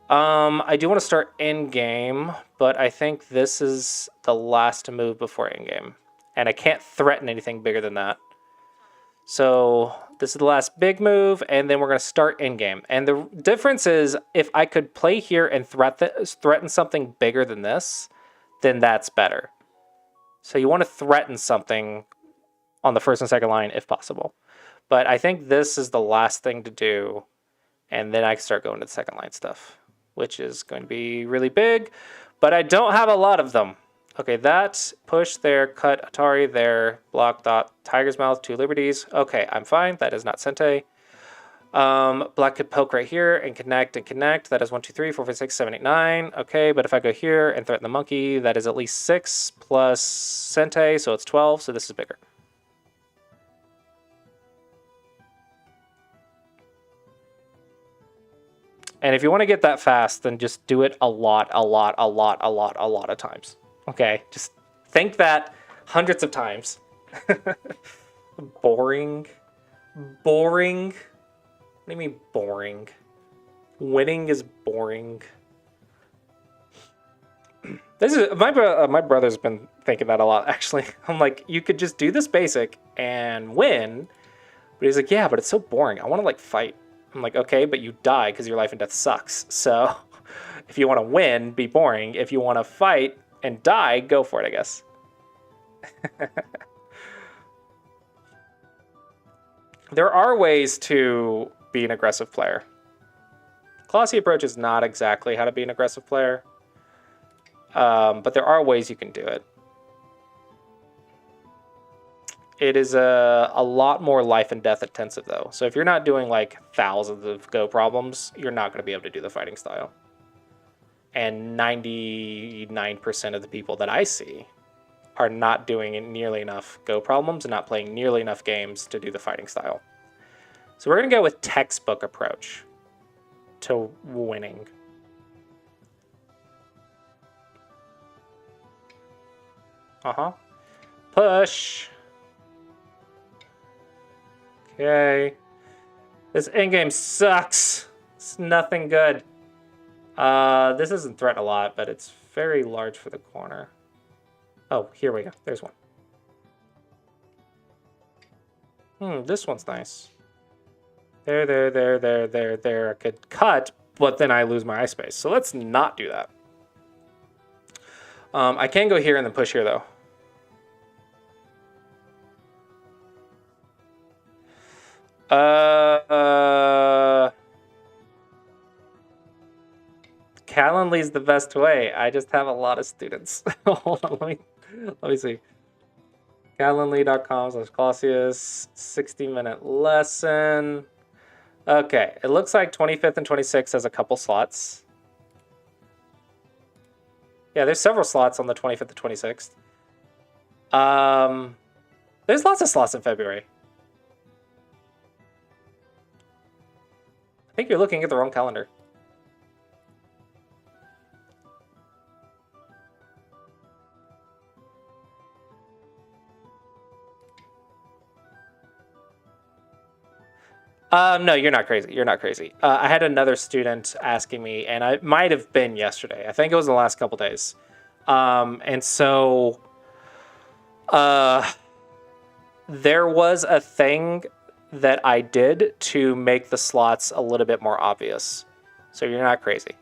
I do want to start endgame, but I think this is the last move before endgame. And I can't threaten anything bigger than that. So this is the last big move, and then we're going to start endgame. And the difference is, if I could play here and threaten something bigger than this, then that's better. So you want to threaten something on the first and second line if possible. But I think this is the last thing to do, and then I can start going to the second line stuff, which is going to be really big, but I don't have a lot of them. Okay, that, push there, cut, Atari there, block, dot, tiger's mouth, 2 liberties. Okay, I'm fine. That is not Sente. Black could poke right here and connect and connect. That is 1, 2, 3, 4, 5, 6, 7, 8, 9. Okay, but if I go here and threaten the monkey, that is at least 6 plus Sente, so it's 12, so this is bigger. And if you want to get that fast, then just do it a lot of times. Okay, just think that hundreds of times. Boring. Boring. What do you mean boring? Winning is boring. This is my brother's been thinking that a lot, actually. I'm like, you could just do this basic and win. But he's like, yeah, but it's so boring. I want to like fight. I'm like, okay, but you die because your life and death sucks. So if you want to win, be boring. If you want to fight and die, go for it, I guess. There are ways to be an aggressive player. Clossius approach is not exactly how to be an aggressive player. But there are ways you can do it. It is a lot more life and death intensive, though. So if you're not doing like thousands of go problems, you're not going to be able to do the fighting style. And 99% of the people that I see are not doing nearly enough go problems and not playing nearly enough games to do the fighting style. So we're going to go with textbook approach to winning. Push. Okay. This endgame sucks. It's nothing good. This doesn't threaten a lot, but it's very large for the corner. Oh, here we go. There's one. This one's nice. There. I could cut, but then I lose my eye space. So let's not do that. I can go here and then push here, though. Calendly's the best way. I just have a lot of students. Hold on, let me see. Calendly.com/Clossius, 60-minute lesson. Okay, it looks like 25th and 26th has a couple slots. Yeah, there's several slots on the 25th and 26th. There's lots of slots in February. I think you're looking at the wrong calendar. No, you're not crazy. You're not crazy. I had another student asking me, and I might have been yesterday. I think it was in the last couple days. And so there was a thing that I did to make the slots a little bit more obvious. So you're not crazy.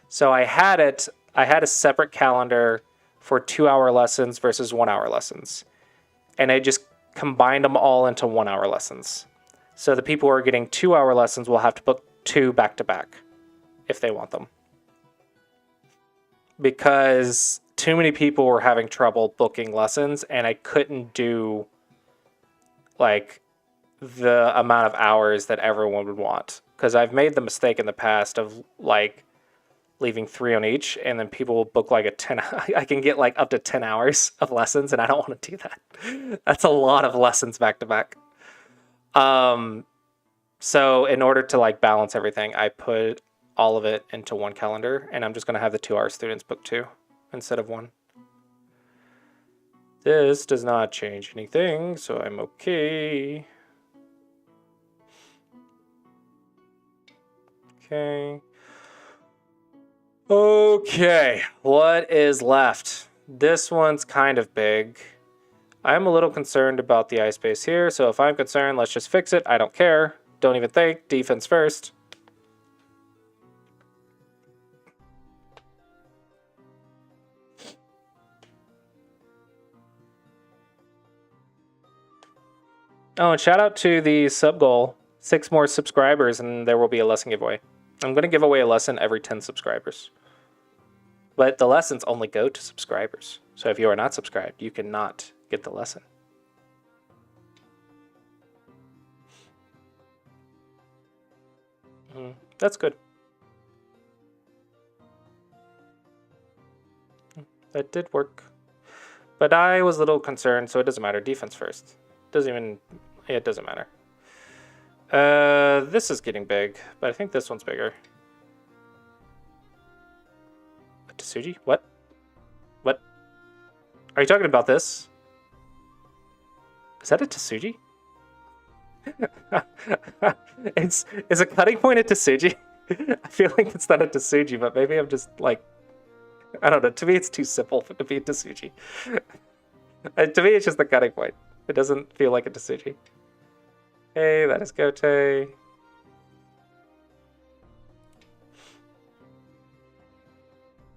So I had a separate calendar for 2-hour lessons versus 1-hour lessons. And I just combined them all into 1-hour lessons. So the people who are getting 2-hour lessons will have to book 2 back to back if they want them. Because too many people were having trouble booking lessons, and I couldn't do like the amount of hours that everyone would want. Because I've made the mistake in the past of like leaving 3 on each, and then people will book like a 10. I can get like up to 10 hours of lessons, and I don't want to do that. That's a lot of lessons back to back. So in order to like balance everything, I put all of it into one calendar, and I'm just going to have the 2-hour students book 2 instead of 1. This does not change anything, so I'm okay. Okay. Okay, what is left? This one's kind of big. I'm a little concerned about the ice base here, so if I'm concerned, let's just fix it. I don't care. Don't even think. Defense first. Oh, and shout out to the sub goal. 6 more subscribers and there will be a lesson giveaway. I'm going to give away a lesson every 10 subscribers. But the lessons only go to subscribers. So if you are not subscribed, you cannot get the lesson. That's good. That did work. But I was a little concerned, so it doesn't matter. Defense first. It doesn't matter. This is getting big, but I think this one's bigger. A Tsuji? What? What? Are you talking about this? Is that a Tsuji? Is a cutting point a Tsuji? I feel like it's not a Tsuji, but maybe I'm just like, I don't know. To me, it's too simple to be a Tsuji. To me, it's just the cutting point. It doesn't feel like a Tsuji. Hey, that is Gote.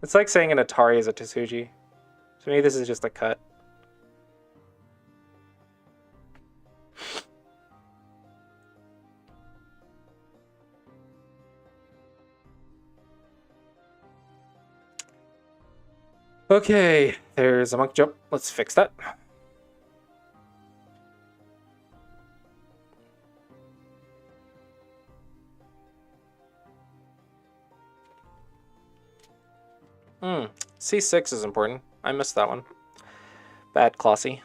It's like saying an Atari is a Tsuji. To me, this is just a cut. Okay, there's a monk jump. Let's fix that. C6 is important. I missed that one. Bad Clossy.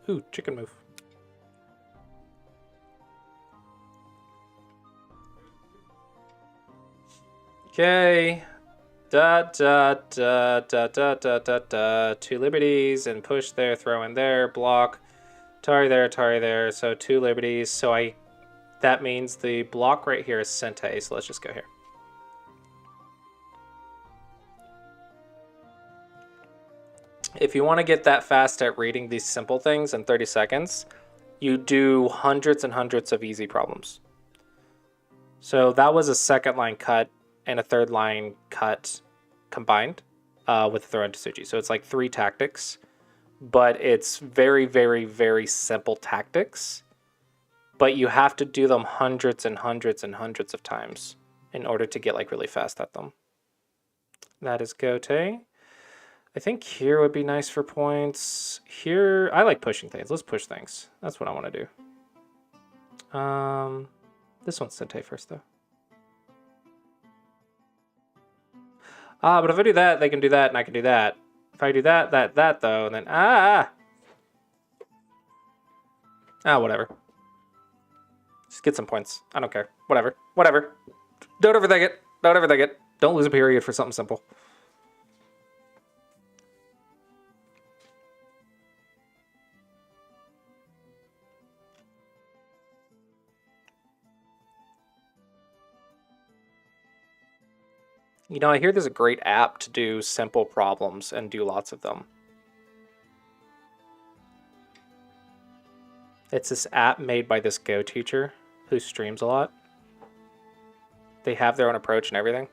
Ooh, chicken move. Okay. Da da da da da da da da. 2 liberties and push there, throw in there, block. Tari there. So 2 liberties. So that means the block right here is Sente. So let's just go here. If you want to get that fast at reading these simple things in 30 seconds, you do hundreds and hundreds of easy problems. So that was a second line cut and a third line cut combined with throw into Tsuji. So it's like 3 tactics, but it's very, very, very simple tactics. But you have to do them hundreds and hundreds and hundreds of times in order to get like really fast at them. That is Gote. I think here would be nice for points. Here, I like pushing things. Let's push things. That's what I want to do. This one's Sente first, though. Ah, but if I do that, they can do that, and I can do that. If I do that, that, though, and then... whatever. Just get some points. I don't care. Whatever. Whatever. Don't overthink it. Don't overthink it. Don't lose a period for something simple. You know, I hear there's a great app to do simple problems and do lots of them. It's this app made by this Go teacher who streams a lot. They have their own approach and everything.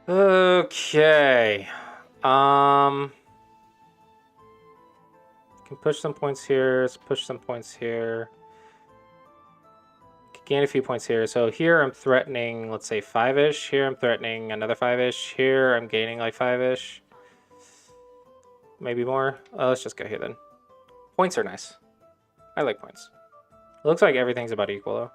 Okay. Can push some points here. Let's push some points here. Can gain a few points here. So here I'm threatening, let's say 5-ish. Here I'm threatening another 5-ish. Here I'm gaining like 5-ish. Maybe more. Let's just go here then. Points are nice. I like points. It looks like everything's about equal though.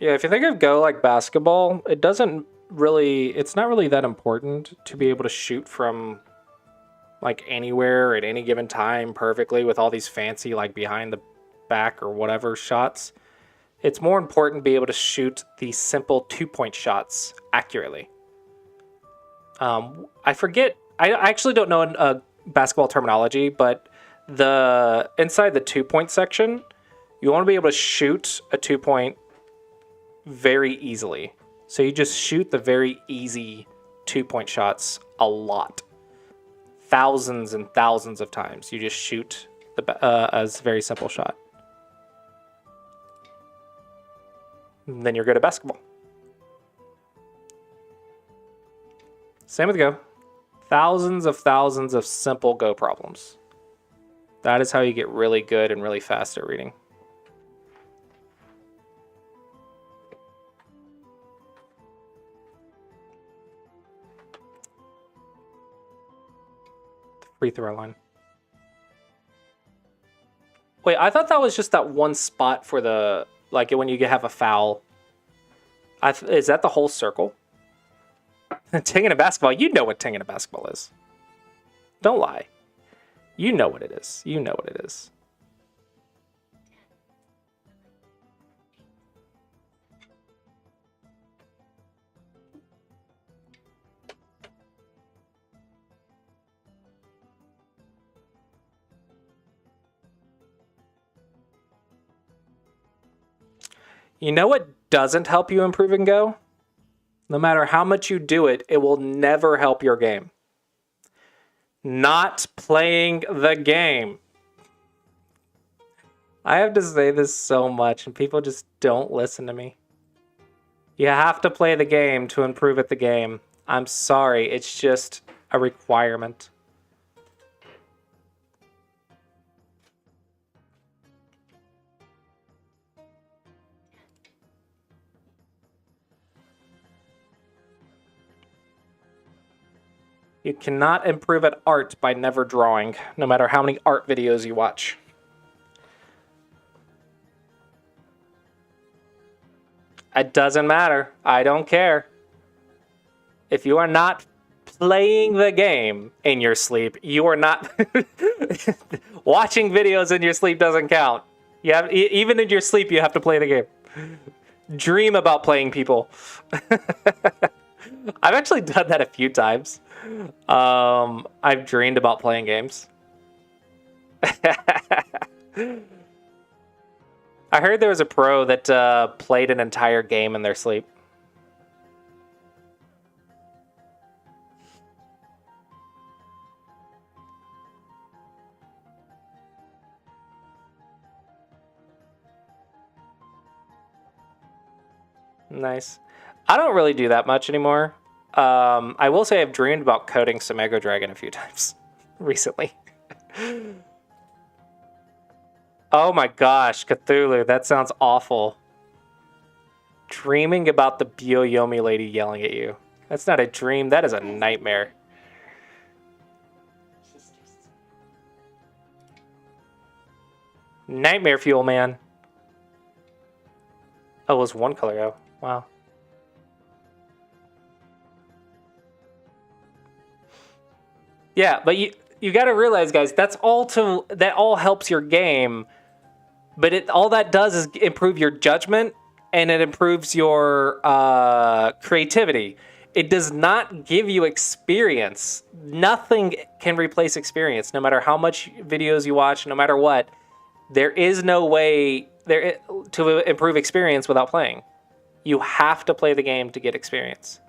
Yeah, if you think of Go like basketball, it doesn't really, it's not really that important to be able to shoot from like anywhere at any given time perfectly with all these fancy like behind the back or whatever shots. It's more important to be able to shoot these simple 2-point shots accurately. I forget, I actually don't know basketball terminology, but inside the 2-point section, you want to be able to shoot a 2-point very easily. So you just shoot the very easy 2-point shots a lot. Thousands and thousands of times. You just shoot a very simple shot. And then you're good at basketball. Same with Go. Thousands of simple Go problems. That is how you get really good and really fast at reading. Free throw line. Wait, I thought that was just that one spot for the, like when you have a foul. Is that the whole circle? Ting in a basketball, you know what ting in a basketball is. Don't lie. You know what it is. You know what it is. You know what doesn't help you improve in Go? No matter how much you do it, it will never help your game. Not playing the game. I have to say this so much, and people just don't listen to me. You have to play the game to improve at the game. I'm sorry, it's just a requirement. You cannot improve at art by never drawing, no matter how many art videos you watch. It doesn't matter. I don't care. If you are not playing the game in your sleep, you are not... Watching videos in your sleep doesn't count. You have, even in your sleep, you have to play the game. Dream about playing people. I've actually done that a few times. I've dreamed about playing games. I heard there was a pro that played an entire game in their sleep. Nice. I don't really do that much anymore. I will say I've dreamed about coding Samego Dragon a few times recently. Oh my gosh, Cthulhu, that sounds awful. Dreaming about the Byo-Yomi lady yelling at you. That's not a dream, that is a nightmare. Nightmare fuel, man. Oh, it was one color. Oh, wow. Yeah, but you got to realize, guys, that all helps your game, but all that does is improve your judgment and it improves your creativity. It does not give you experience. Nothing can replace experience, no matter how much videos you watch, no matter what. There is no way to improve experience without playing. You have to play the game to get experience.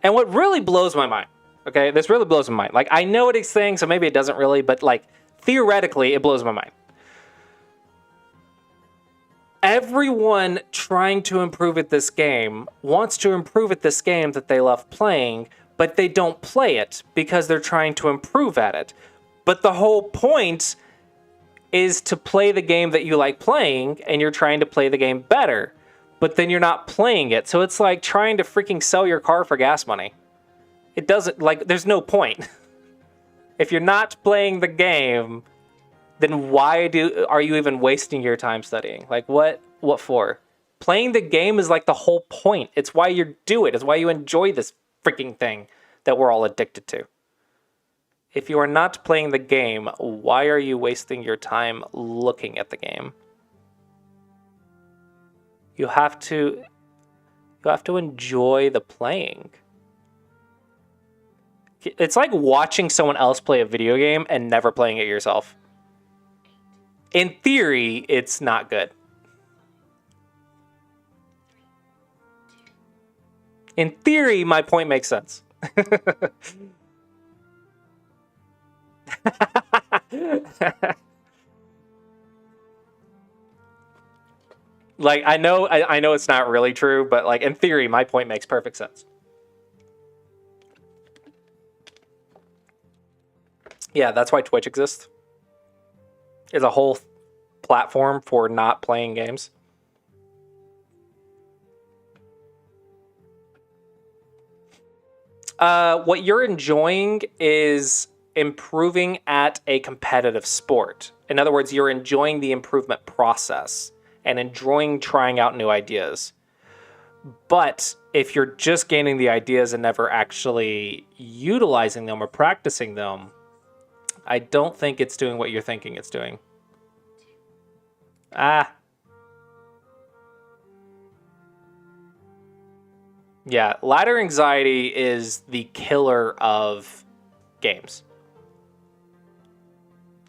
And what really blows my mind, okay, this really blows my mind. Like, I know what it's saying, so maybe it doesn't really, but like, theoretically, it blows my mind. Everyone trying to improve at this game wants to improve at this game that they love playing, but they don't play it because they're trying to improve at it. But the whole point is to play the game that you like playing, and you're trying to play the game better. But then you're not playing it. So it's like trying to freaking sell your car for gas money. It doesn't, like, there's no point. If you're not playing the game, then why are you even wasting your time studying? Like, what for? Playing the game is like the whole point. It's why you do it. It's why you enjoy this freaking thing that we're all addicted to. If you are not playing the game, why are you wasting your time looking at the game? You have to enjoy the playing. It's like watching someone else play a video game and never playing it yourself. In theory, it's not good. In theory, my point makes sense. Like, I know it's not really true, but like in theory, my point makes perfect sense. Yeah, that's why Twitch exists. It's a whole platform for not playing games. What you're enjoying is improving at a competitive sport. In other words, you're enjoying the improvement process and enjoying trying out new ideas. But if you're just gaining the ideas and never actually utilizing them or practicing them, I don't think it's doing what you're thinking it's doing. Yeah, ladder anxiety is the killer of games.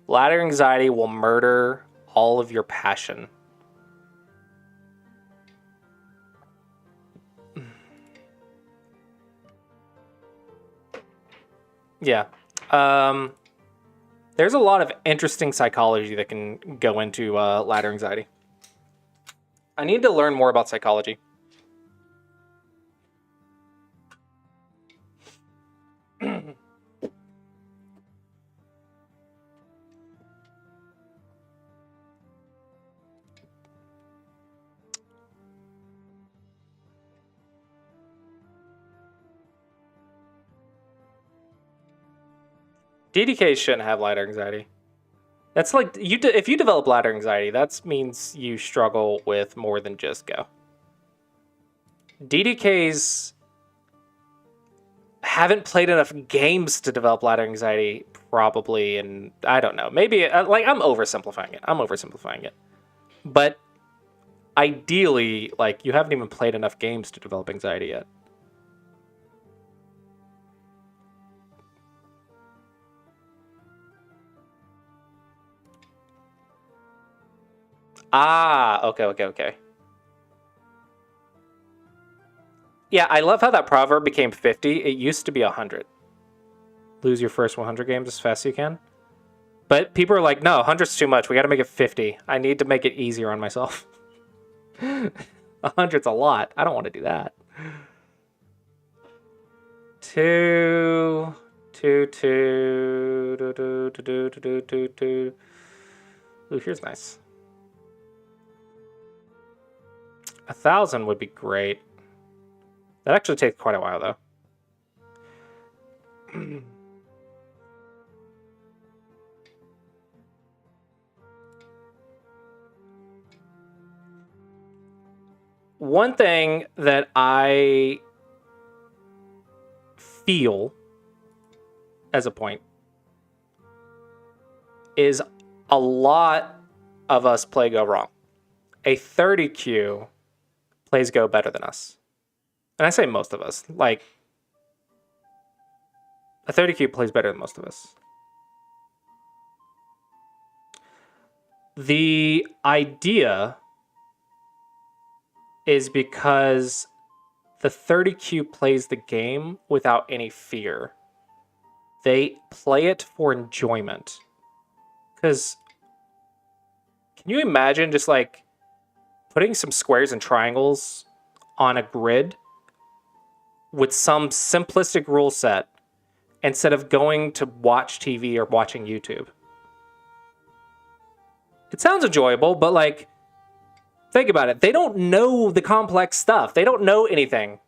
Ladder anxiety will murder all of your passion. Yeah. There's a lot of interesting psychology that can go into ladder anxiety. I need to learn more about psychology. DDKs shouldn't have ladder anxiety. That's like, if you develop ladder anxiety, that means you struggle with more than just Go. DDKs haven't played enough games to develop ladder anxiety, probably, and I don't know. Maybe, like, I'm oversimplifying it. But ideally, like, you haven't even played enough games to develop anxiety yet. Ah, okay. Yeah, I love how that proverb became 50. It used to be 100. Lose your first 100 games as fast as you can. But people are like, no, 100's too much. We got to make it 50. I need to make it easier on myself. 100's a lot. I don't want to do that. 2, 2, 2, do, do, do, do, do, do, do. Ooh, here's nice. 1,000 would be great. That actually takes quite a while, though. One thing that I feel as a point is a lot of us play Go wrong. A 30Q plays Go better than us. And I say most of us. Like, a 30Q plays better than most of us. The idea is because the 30Q plays the game without any fear. They play it for enjoyment. Because can you imagine just like putting some squares and triangles on a grid with some simplistic rule set instead of going to watch TV or watching YouTube? It sounds enjoyable, but like, think about it. They don't know the complex stuff. They don't know anything.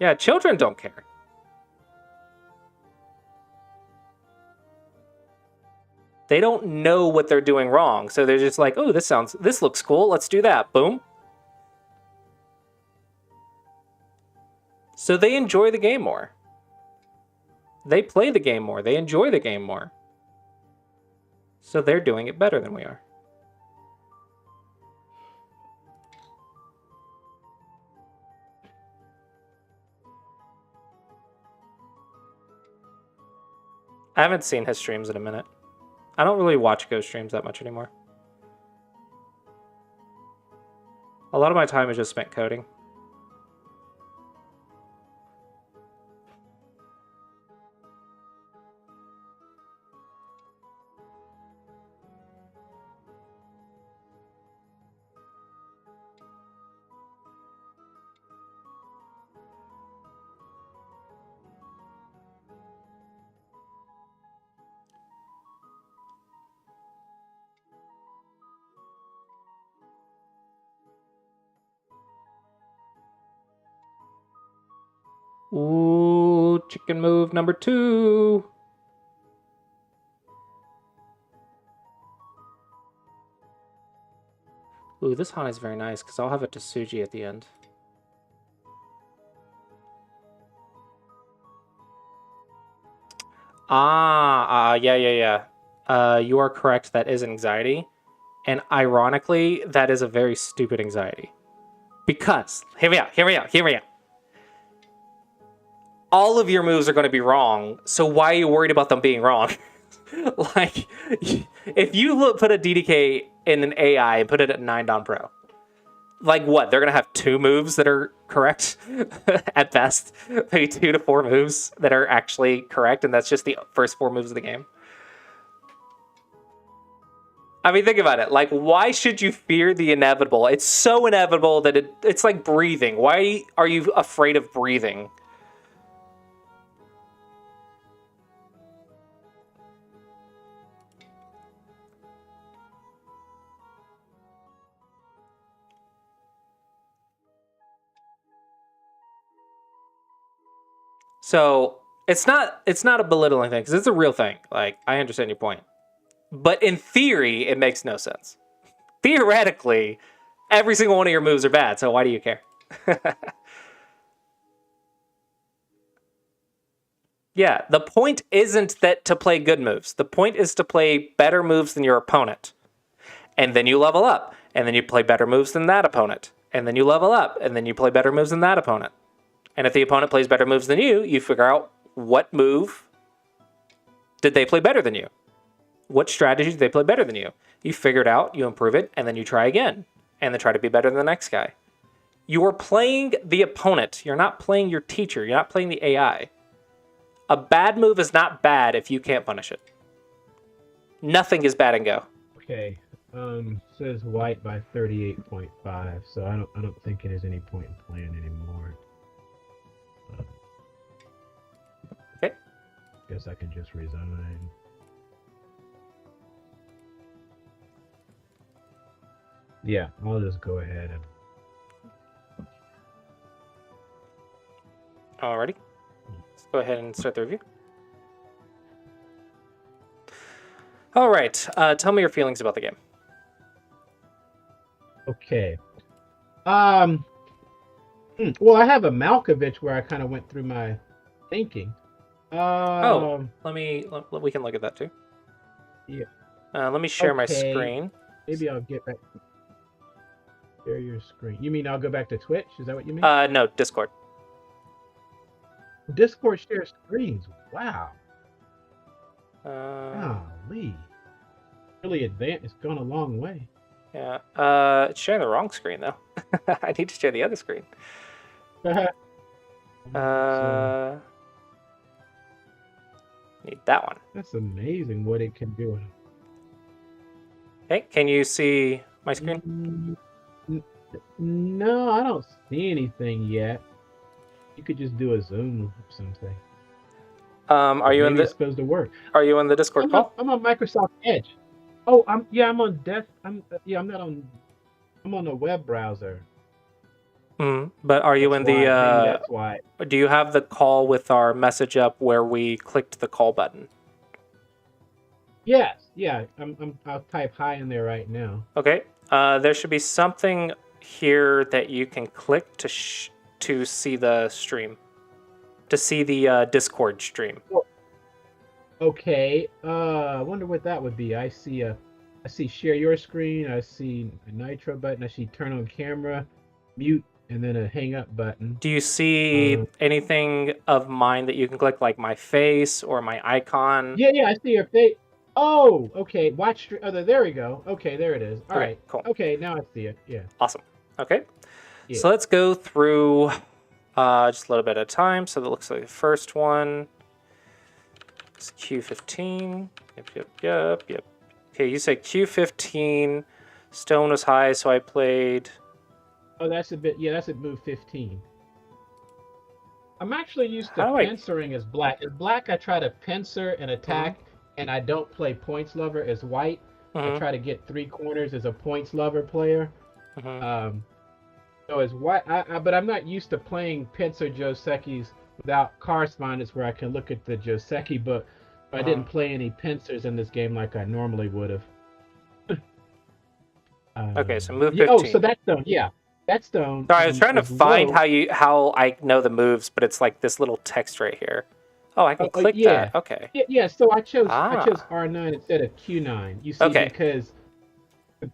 Yeah, children don't care. They don't know what they're doing wrong. So they're just like, oh, this looks cool. Let's do that. Boom. So they enjoy the game more. They play the game more. They enjoy the game more. So they're doing it better than we are. I haven't seen his streams in a minute. I don't really watch Go streams that much anymore. A lot of my time is just spent coding. Ooh, chicken move number 2. Ooh, this Han is very nice because I'll have a Tsuji at the end. Yeah. You are correct. That is anxiety. And ironically, that is a very stupid anxiety. Because, hear me out. All of your moves are going to be wrong, so why are you worried about them being wrong? Like, if you put a DDK in an AI and put it at 9 Don Pro, like what? They're going to have 2 moves that are correct at best. Maybe 2 to 4 moves that are actually correct, and that's just the first 4 moves of the game. I mean, think about it. Like, why should you fear the inevitable? It's so inevitable that it's like breathing. Why are you afraid of breathing? So it's not a belittling thing because it's a real thing. Like, I understand your point, but in theory, it makes no sense. Theoretically, every single one of your moves are bad. So why do you care? Yeah, the point isn't that to play good moves. The point is to play better moves than your opponent, and then you level up, and then you play better moves than that opponent, and then you level up, and then you play better moves than that opponent. And if the opponent plays better moves than you figure out what move did they play better than you. What strategy did they play better than you? You figure it out, you improve it, and then you try again. And then try to be better than the next guy. You are playing the opponent. You're not playing your teacher. You're not playing the AI. A bad move is not bad if you can't punish it. Nothing is bad in Go. Okay. says white by 38.5, so I don't think there's any point in playing anymore. Okay. Guess I can just resign. Yeah, I'll just go ahead and. Alrighty. Let's go ahead and start the review. All right. Tell me your feelings about the game. Okay. Well, I have a Malkovich where I kind of went through my thinking. Oh, we can look at that too. Yeah. Let me share my Okay. screen. Maybe I'll get back. Share your screen. You mean I'll go back to Twitch? Is that what you mean? No, Discord. Discord shares screens. Wow. Uh, Golly. Really advanced. It's gone a long way. yeah. It's sharing the wrong screen though. I need to share the other screen. Need that one. That's amazing what it can do. Okay, can you see my screen? No, I don't see anything yet. You could just do a zoom or something. Are you Maybe in the it's supposed to work. Are you in the Discord call? I'm on Microsoft Edge. Oh, I'm on I'm not on. I'm on the web browser. But are you That's in the? why. Maybe that's why. Do you have the call with our message up where we clicked the call button? Yes, yeah. I'll type hi in there right now. Okay. There should be something here that you can click to see the stream, to see the Discord stream. Okay. I wonder what that would be. I see share your screen. I see a nitro button. I see turn on camera, mute, and then a hang up button. Do you see anything of mine that you can click, like my face or my icon? Yeah, I see your face. Oh, okay. Watch. Oh, there we go. Okay, there it is. All right. Cool. Okay, now I see it. Yeah. Awesome. Okay. Yeah. So let's go through just a little bit at a time. So that looks like the first one. It's Q15. Yep. Okay, you said Q15. Stone was high, so I played. Oh, that's a bit. Yeah, that's at move 15. I'm actually used to pincering as black. As black, I try to pincer and attack, and I don't play points lover as white. I try to get 3 corners as a points lover player. So as white, but I'm not used to playing pincer Joseki's without correspondence where I can look at the Joseki book. I didn't play any pincers in this game like I normally would have. Okay, so move 15. Oh, so that's stone. Yeah, that's stone. Sorry, I was trying to find low. how I know the moves, but it's like this little text right here. Oh, I can click that. Okay. Yeah. So I chose R9 instead of Q9. You see, because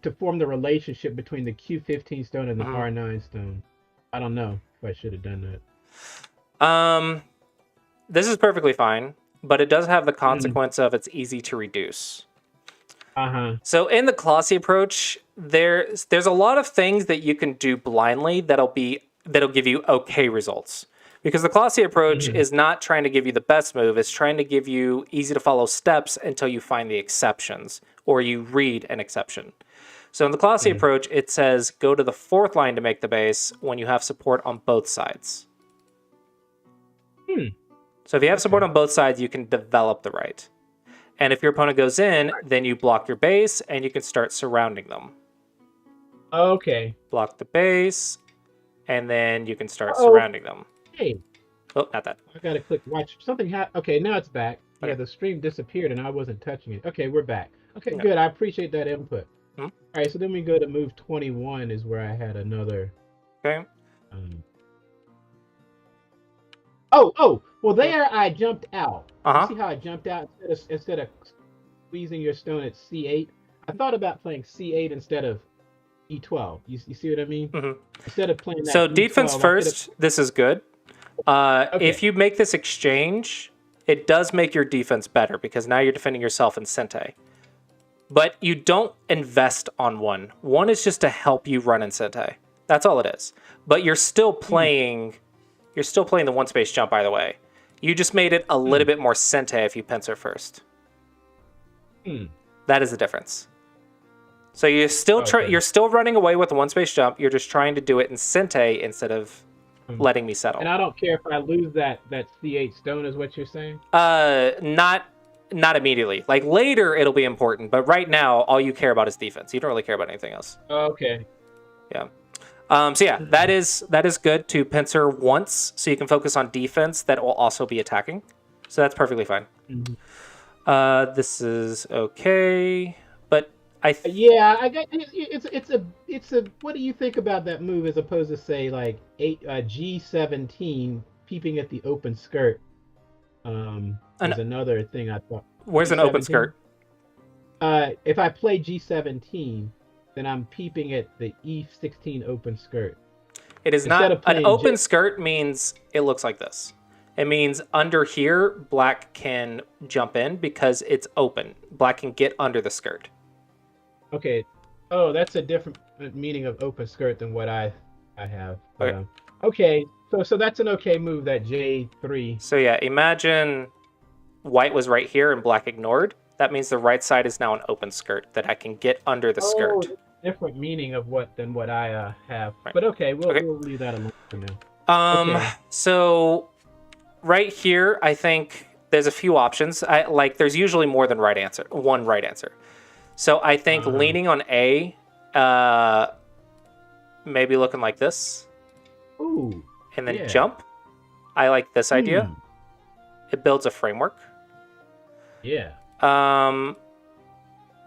to form the relationship between the Q15 stone and the R9 stone. I don't know if I should have done that. This is perfectly fine, but it does have the consequence of it's easy to reduce. So in the Clossius approach, there's a lot of things that you can do blindly that'll give you okay results. Because the Clossius approach is not trying to give you the best move, it's trying to give you easy to follow steps until you find the exceptions or you read an exception. So in the Clossius approach, it says go to the 4th line to make the base when you have support on both sides. So if you have support on both sides, you can develop the right. And if your opponent goes in, then you block your base and you can start surrounding them. Okay. Block the base, and then you can start surrounding them. Hey. Oh, not that. I gotta click watch. Something happened. Okay, now it's back. Okay. Yeah, the stream disappeared and I wasn't touching it. Okay, we're back. Okay, good. I appreciate that input. All right, so then we go to move 21 is where I had another. Okay. Well, there I jumped out. You see how I jumped out instead of squeezing your stone at C8? I thought about playing C8 instead of E12. You see what I mean? Instead of playing that. So defense first, this is good. If you make this exchange, it does make your defense better because now you're defending yourself in Sente. But you don't invest on one. One is just to help you run in Sente. That's all it is. But you're still playing. You're still playing the one space jump either way. You just made it a little bit more Sente if you pincer first. That is the difference. So you're still Okay. you're still running away with the one space jump. You're just trying to do it in Sente instead of letting me settle. And I don't care if I lose that C8 stone, is what you're saying? Not immediately. Like later, it'll be important, but right now, all you care about is defense. You don't really care about anything else. Okay. Yeah. So yeah, that is good to pincer once, so you can focus on defense. That will also be attacking. So that's perfectly fine. This is okay, but yeah, I got it's a. What do you think about that move as opposed to say like G17 peeping at the open skirt? Is another thing I thought. Where's an open skirt? If I play G17, then I'm peeping at the E16 open skirt. It is not an open skirt. Means it looks like this. It means under here, black can jump in because it's open. Black can get under the skirt. Okay. Oh, that's a different meaning of open skirt than what I have. Okay. Okay. So that's an okay move, that J3. So yeah, imagine white was right here and black ignored. That means the right side is now an open skirt that I can get under the skirt. Different meaning of what I have. Right. But okay, we'll leave that alone for now. Okay. So right here, I think there's a few options. There's usually more than one right answer. So I think leaning on A, maybe looking like this. Ooh. And then jump. I like this idea. It builds a framework. Yeah.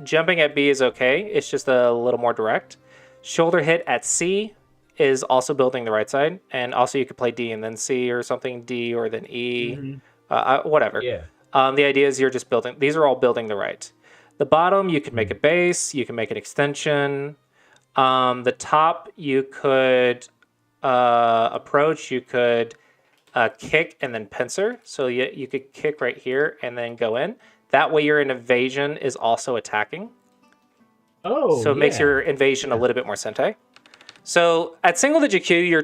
Jumping at B is okay. It's just a little more direct. Shoulder hit at C is also building the right side. And also you could play D and then C or something, D or then E, whatever. Yeah. The idea is you're just building. These are all building the right. The bottom, you can make a base. You can make an extension. The top, you could approach. You could kick and then pincer. So you could kick right here and then go in. That way your invasion is also attacking. Oh, so it makes your invasion a little bit more Sente. So at single digit Q, you're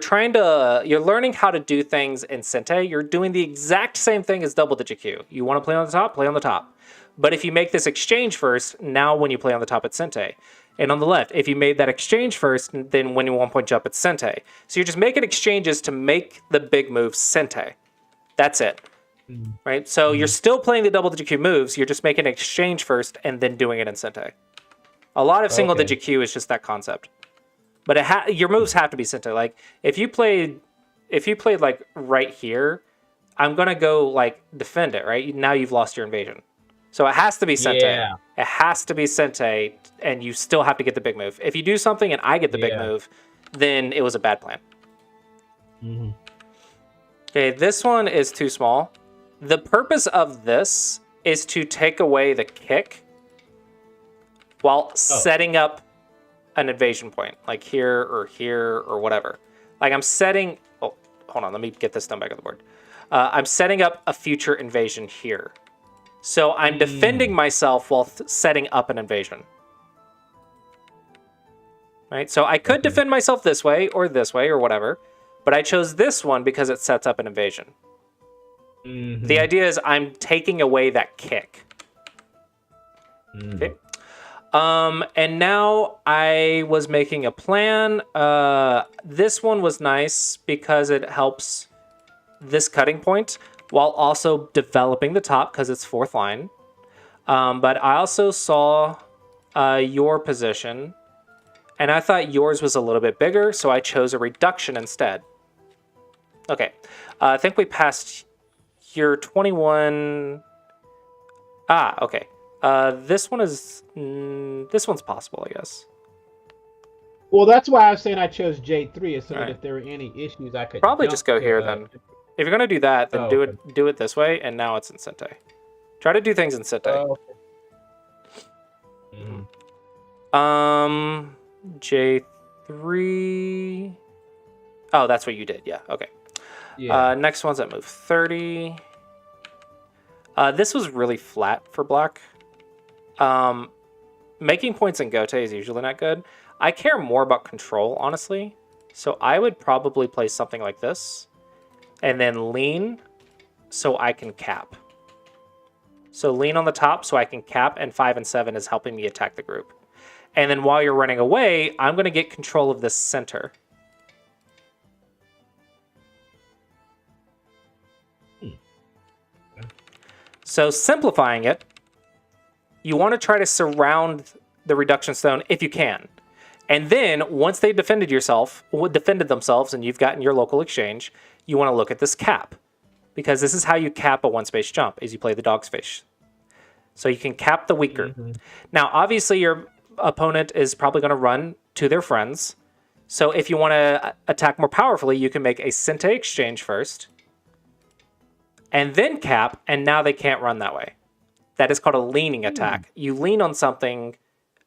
learning how to do things in Sente. You're doing the exact same thing as double digit Q. You want to play on the top, play on the top. But if you make this exchange first, now when you play on the top, it's Sente. And on the left, if you made that exchange first, then when you 1-point jump, it's Sente. So you're just making exchanges to make the big move Sente. That's it. Right? So you're still playing the double digit Q moves, you're just making an exchange first and then doing it in Sente. A lot of single digit Q is just that concept. But your moves have to be Sente. Like if you played like right here, I'm gonna go like defend it, right? Now you've lost your invasion. So it has to be Sente. Yeah. It has to be Sente, and you still have to get the big move. If you do something and I get the big move, then it was a bad plan. Okay, this one is too small. The purpose of this is to take away the kick while setting up an invasion point, like here or whatever. Like I'm setting... Oh, hold on. Let me get this done back on the board. I'm setting up a future invasion here. So I'm defending myself while setting up an invasion. Right? So I could defend myself this way or whatever, but I chose this one because it sets up an invasion. The idea is I'm taking away that kick. Okay. And now I was making a plan. This one was nice because it helps this cutting point while also developing the top because it's fourth line. But I also saw your position, and I thought yours was a little bit bigger, so I chose a reduction instead. Okay, I think we passed your 21. Okay. This one's possible, I guess. Well, that's why I was saying I chose J3, so that if there were any issues, I could probably just go here then. If you're gonna do that, then do it this way, and now it's in Sente. Try to do things in Sente. J3. Oh, that's what you did. Yeah. Okay. Yeah. Next one's at move 30. This was really flat for black. Making points in Gote is usually not good. I care more about control, honestly. So I would probably play something like this. And then lean so I can cap. So lean on the top so I can cap, and 5 and 7 is helping me attack the group. And then while you're running away, I'm going to get control of this center. So simplifying it, you want to try to surround the reduction stone if you can. And then once they've defended themselves and you've gotten your local exchange, you want to look at this cap. Because this is how you cap a one-space jump, is you play the dog space. So you can cap the weak group. Now, obviously, your opponent is probably going to run to their friends. So if you want to attack more powerfully, you can make a Sente exchange first. And then cap, and now they can't run that way. That is called a leaning attack. You lean on something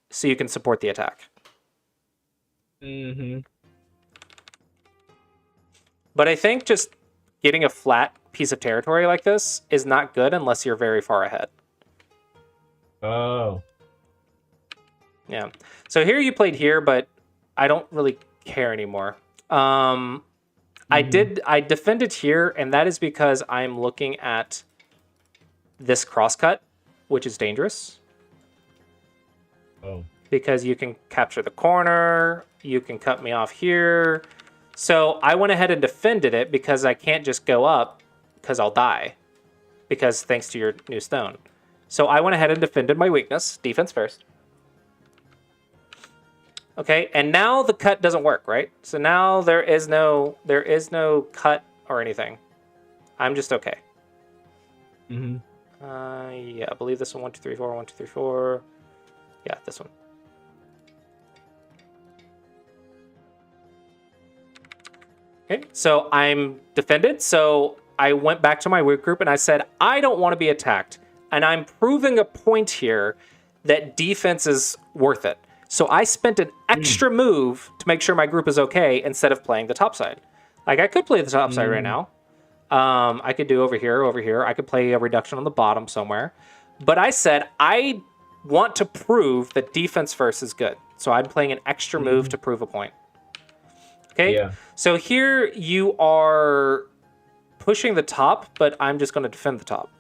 so you can support the attack. But I think just getting a flat piece of territory like this is not good unless you're very far ahead. Oh. Yeah. So here you played here, but I don't really care anymore. I defended here, and that is because I'm looking at this crosscut, which is dangerous. Oh. Because you can capture the corner, you can cut me off here. So I went ahead and defended it because I can't just go up because I'll die. Because thanks to your new stone. So I went ahead and defended my weakness, defense first. Okay, and now the cut doesn't work, right? So now there is no cut or anything. I'm just okay. Yeah, I believe this one, 1, 2, 3, 4, 1, 2, 3, 4. Yeah, this one. Okay, so I'm defended. So I went back to my weak group and I said, I don't want to be attacked. And I'm proving a point here that defense is worth it. So I spent an extra move to make sure my group is okay instead of playing the top side. Like, I could play the top side right now. I could do over here. I could play a reduction on the bottom somewhere. But I said, I want to prove that defense first is good. So I'm playing an extra move to prove a point. Okay? Yeah. So here you are pushing the top, but I'm just going to defend the top.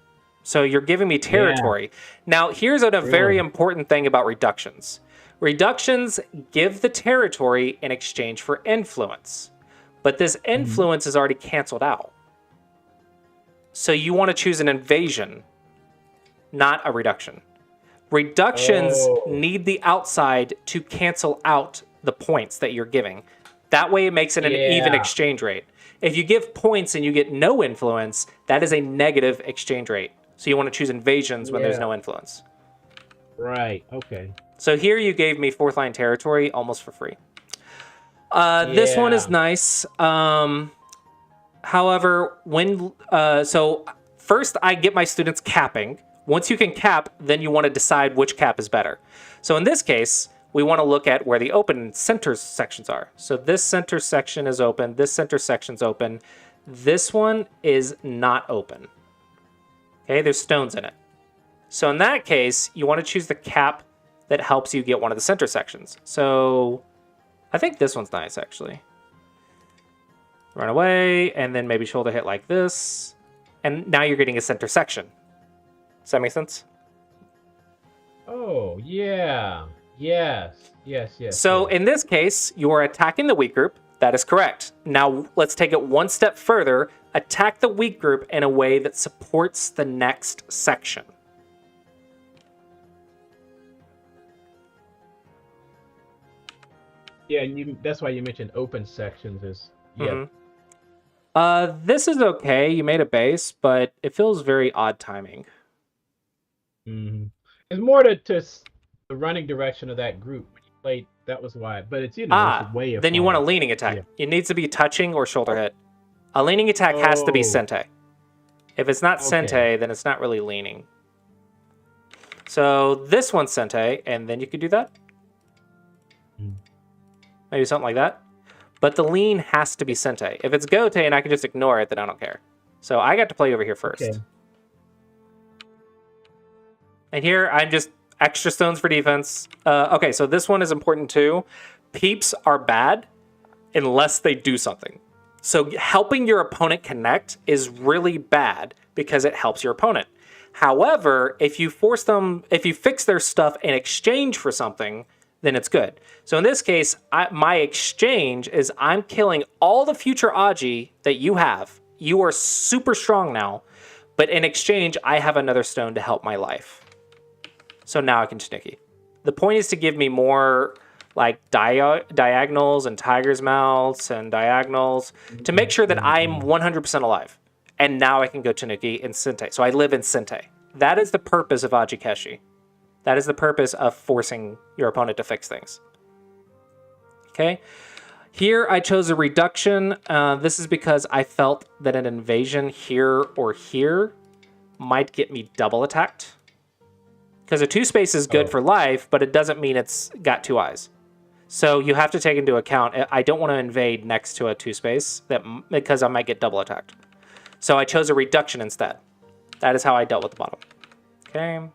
So you're giving me territory. Now, here's a very important thing about reductions. Reductions give the territory in exchange for influence. But this influence is already canceled out. So you want to choose an invasion, not a reduction. Reductions need the outside to cancel out the points that you're giving. That way it makes it an even exchange rate. If you give points and you get no influence, that is a negative exchange rate. So you want to choose invasions when there's no influence. Right, okay. So here you gave me 4th line territory almost for free. This one is nice. However, so first I get my students capping. Once you can cap, then you want to decide which cap is better. So in this case, we want to look at where the open center sections are. So this center section is open. This center section's open. This one is not open. Okay, there's stones in it. So in that case, you want to choose the cap that helps you get one of the center sections. So I think this one's nice, actually. Run away, and then maybe shoulder hit like this. And now you're getting a center section. Does that make sense? Oh, yeah. Yes. So in this case, you are attacking the weak group. That is correct. Now let's take it one step further. Attack the weak group in a way that supports the next section. Yeah, and that's why you mentioned open sections is This is okay. You made a base, but it feels very odd timing. It's more to the running direction of that group when you played. That was why, but it's it's way. Then you want a leaning attack. Yeah. It needs to be touching or shoulder hit. A leaning attack has to be Sente. If it's not Sente, then it's not really leaning. So this one's Sente, and then you could do that. Maybe something like that. But the lean has to be Sente. If it's Gote and I can just ignore it, then I don't care. So I got to play over here first. Okay. And here I'm just extra stones for defense. Okay, so this one is important too. Peeps are bad unless they do something. So helping your opponent connect is really bad because it helps your opponent. However, if you fix their stuff in exchange for something, then it's good. So in this case, my exchange is I'm killing all the future Aji that you have. You are super strong now, but in exchange, I have another stone to help my life. So now I can Tanuki. The point is to give me more like diagonals and tiger's mouths and diagonals to make sure that I'm 100% alive. And now I can go Tanuki in Sente. So I live in Sente. That is the purpose of Ajikeshi. That is the purpose of forcing your opponent to fix things. Okay. Here I chose a reduction. This is because I felt that an invasion here or here might get me double attacked. Because a 2 space is good for life, but it doesn't mean it's got 2 eyes. So you have to take into account, I don't want to invade next to a 2 space because I might get double attacked. So I chose a reduction instead. That is how I dealt with the bottom. Okay.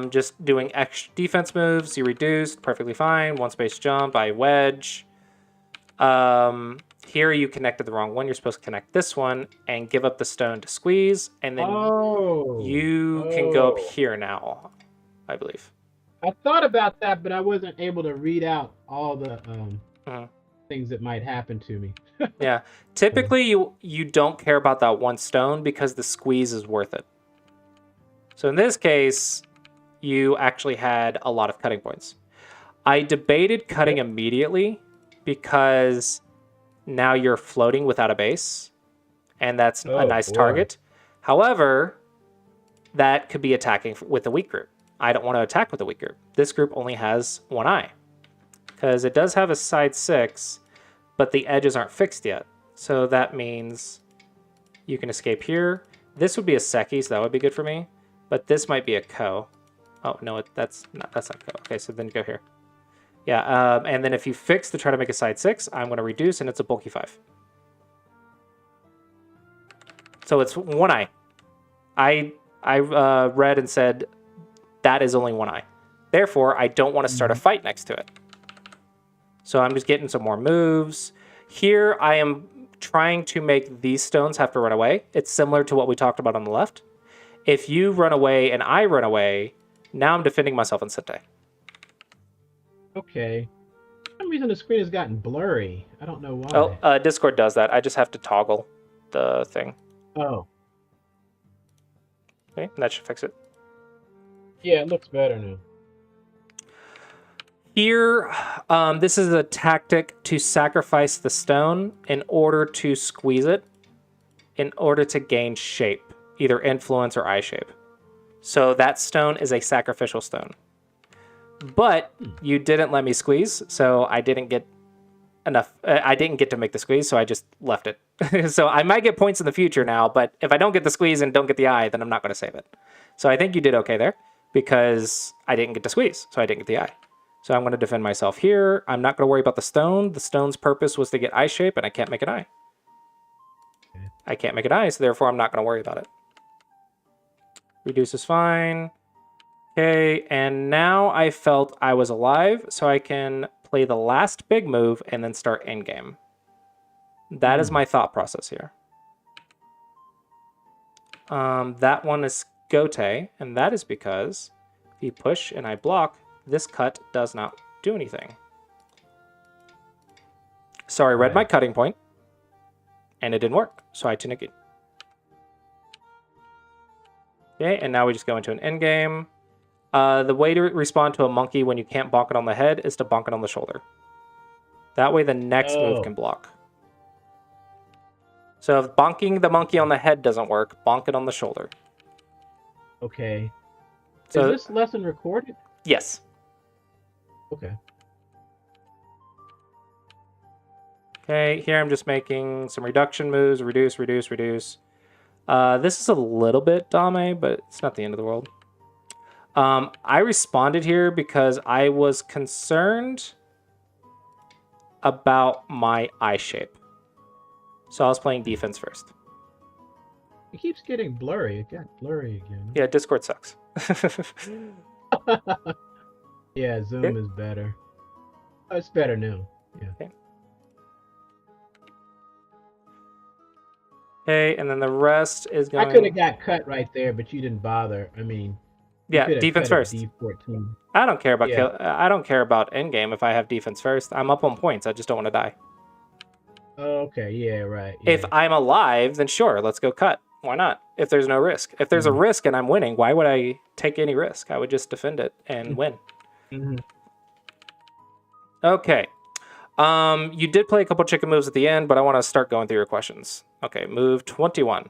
Just doing extra defense moves. You reduced, perfectly fine. 1 space jump, I wedge. Here you connected the wrong one. You're supposed to connect this one and give up the stone to squeeze. And then you can go up here now, I believe. I thought about that, but I wasn't able to read out all the things that might happen to me. Yeah. Typically, you don't care about that 1 stone because the squeeze is worth it. So in this case, you actually had a lot of cutting points. I debated cutting immediately because now you're floating without a base, and that's a nice target. However, that could be attacking with a weak group. I don't want to attack with a weak group. This group only has 1 eye because it does have a side 6, but the edges aren't fixed yet. So that means you can escape here. This would be a Seki, so that would be good for me. But this might be a Ko. Oh, no, that's not Ko. Okay, so then go here. Yeah, and then if you fix to try to make a side 6, I'm going to reduce, and it's a bulky 5. So it's 1 eye. I read and said that is only 1 eye. Therefore, I don't want to start a fight next to it. So I'm just getting some more moves. Here, I am trying to make these stones have to run away. It's similar to what we talked about on the left. If you run away and I run away, now I'm defending myself in Sente. Okay. For some reason the screen has gotten blurry. I don't know why. Oh, Discord does that. I just have to toggle the thing. Oh. Okay, that should fix it. Yeah, it looks better now. Here, this is a tactic to sacrifice the stone in order to squeeze it, in order to gain shape, either influence or eye shape. So that stone is a sacrificial stone. But you didn't let me squeeze, so I didn't get enough. I didn't get to make the squeeze, so I just left it. So I might get points in the future now, but if I don't get the squeeze and don't get the eye, then I'm not going to save it. So I think you did okay there because I didn't get to squeeze, so I didn't get the eye. So I'm going to defend myself here. I'm not going to worry about the stone. The stone's purpose was to get eye shape, and I can't make an eye. I can't make an eye, so therefore I'm not going to worry about it. Reduce is fine. Okay, and now I felt I was alive, so I can play the last big move and then start endgame. That is my thought process here. That one is Gote, and that is because if you push and I block, this cut does not do anything. So I read my cutting point, and it didn't work, so I Tanuki. Okay, and now we just go into an endgame. The way to respond to a monkey when you can't bonk it on the head is to bonk it on the shoulder. That way the next move can block. So if bonking the monkey on the head doesn't work, bonk it on the shoulder. Okay. So, is this lesson recorded? Yes. Okay. Okay, here I'm just making some reduction moves. Reduce, reduce, reduce. This is a little bit Dame, but it's not the end of the world. I responded here because I was concerned about my eye shape. So I was playing defense first. It keeps getting blurry. It got blurry again. Yeah, Discord sucks. Yeah, Zoom is better. Oh, it's better now. Yeah. Okay, and then the rest is going... I could have got cut right there, but you didn't bother. I mean, Yeah, could have defense cut it first. D14. I don't care about Yeah. kill. I don't care about end game if I have defense first. I'm up on points. I just don't want to die. Oh, okay. Yeah. Right. If Yeah. I'm alive, then sure, let's go cut. Why not? If there's no risk. If there's a risk and I'm winning, why would I take any risk? I would just defend it and win. Mm-hmm. Okay. You did play a couple chicken moves at the end, but I want to start going through your questions. Okay, move 21.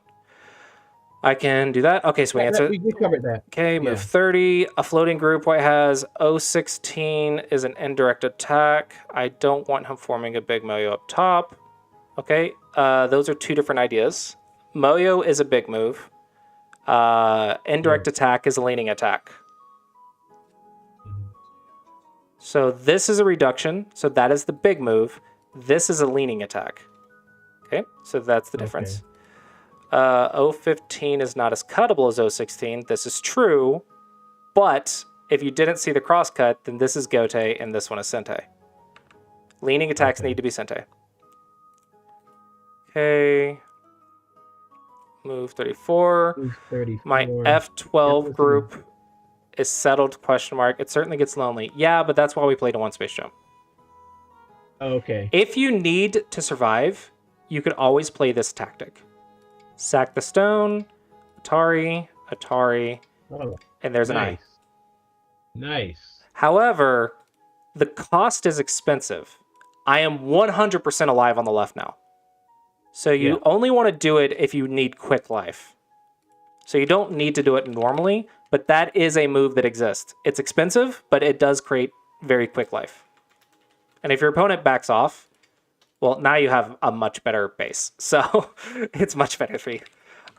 I can do that. Okay, so we answered. We covered that. Okay, move 30. A floating group white has 016 is an indirect attack. I don't want him forming a big Moyo up top. Okay, those are two different ideas. Moyo is a big move. Indirect attack is a leaning attack. So this is a reduction. So that is the big move. This is a leaning attack. Okay, so that's the difference. 015 is not as cuttable as 016. This is true. But if you didn't see the crosscut, then this is Gote and this one is Sente. Leaning attacks need to be Sente. Okay. Move 34. Move 34. My F12 group is settled, question mark. It certainly gets lonely. Yeah, but that's why we played a one space jump. Okay. If you need to survive, you could always play this tactic. Sack the stone, Atari, and there's an eye. Nice. However, the cost is expensive. I am 100% alive on the left now. So you only want to do it if you need quick life. So you don't need to do it normally, but that is a move that exists. It's expensive, but it does create very quick life. And if your opponent backs off, well, now you have a much better base. So it's much better for you.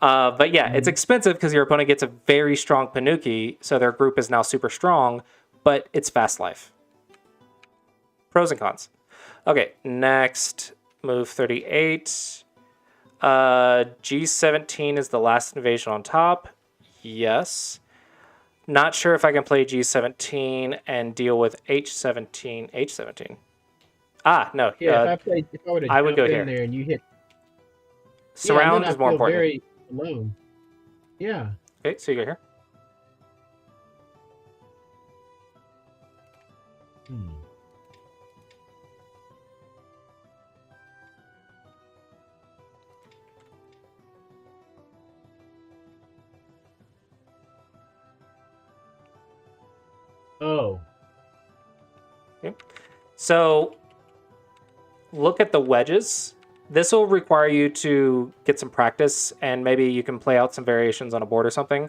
But yeah, it's expensive because your opponent gets a very strong Panuki, so their group is now super strong, but it's fast life. Pros and cons. Okay, next, move 38. G17 is the last invasion on top. Yes. Not sure if I can play G17 and deal with H17. H17. Ah, no. Yeah, if I were to I would jump go in here. there and you hit Surround then is more I feel important. very alone. Yeah. Okay, so you go here. Oh. Okay. So look at the wedges. This will require you to get some practice, and maybe you can play out some variations on a board or something.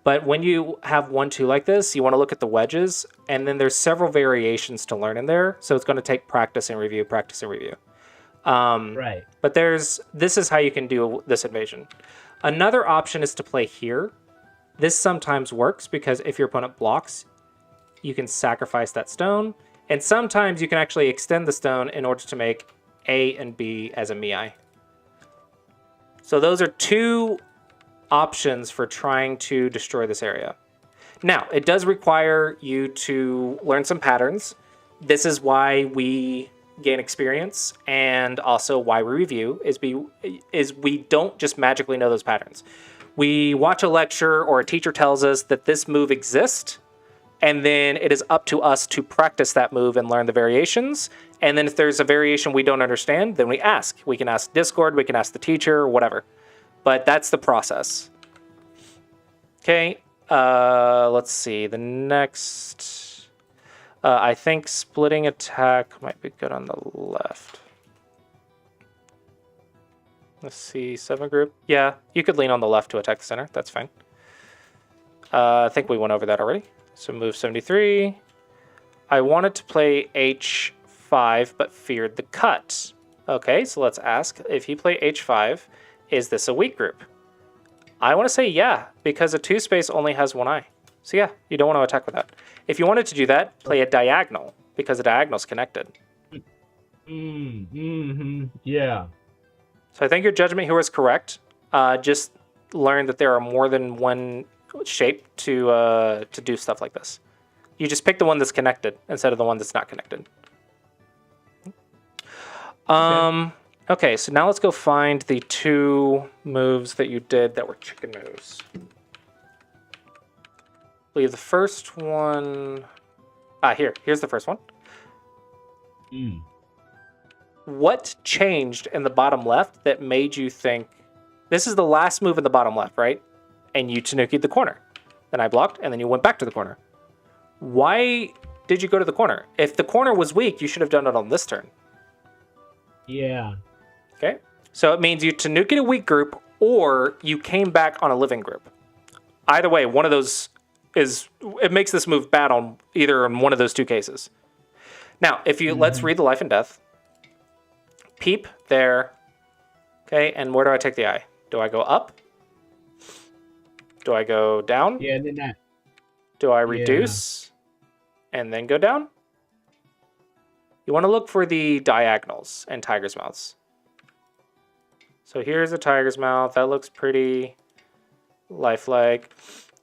But when you have 1-2 like this, you want to look at the wedges, and then there's several variations to learn in there. So it's going to take practice and review, practice and review. Right. But this is how you can do this invasion. Another option is to play here. This sometimes works because if your opponent blocks, you can sacrifice that stone. And sometimes you can actually extend the stone in order to make A and B as a Miai. So those are two options for trying to destroy this area. Now, it does require you to learn some patterns. This is why we gain experience, and also why we review, is we don't just magically know those patterns. We watch a lecture or a teacher tells us that this move exists, and then it is up to us to practice that move and learn the variations. And then if there's a variation we don't understand, then we ask. We can ask Discord, we can ask the teacher, or whatever. But that's the process. Okay, let's see. The next, I think splitting attack might be good on the left. Let's see, 7 group. Yeah, you could lean on the left to attack the center. That's fine. I think we went over that already. So move 73. I wanted to play H5, but feared the cut. Okay, so let's ask, if you play H5, is this a weak group? I want to say yeah, because a 2 space only has 1 eye. So yeah, you don't want to attack with that. If you wanted to do that, play a diagonal, because the diagonal's connected. Yeah. So I think your judgment here was correct. Just learn that there are more than one shape to do stuff like this. You just pick the one that's connected instead of the one that's not connected. Okay, so now let's go find the 2 moves that you did that were chicken moves. believe the first one... here's the first one. What changed in the bottom left that made you think... This is the last move in the bottom left, right? And you Tanuki'd the corner. Then I blocked, and then you went back to the corner. Why did you go to the corner? If the corner was weak, you should have done it on this turn. Yeah. Okay? So it means you Tanuki'd a weak group, or you came back on a living group. Either way, one of those is... It makes this move bad on either in one of those two cases. Now, if you... Let's read the life and death. Peep there. Okay, and where do I take the eye? Do I go up? Do I go down? Yeah, and then that. Do I reduce and then go down? You want to look for the diagonals and tiger's mouths. So here's a tiger's mouth. That looks pretty lifelike.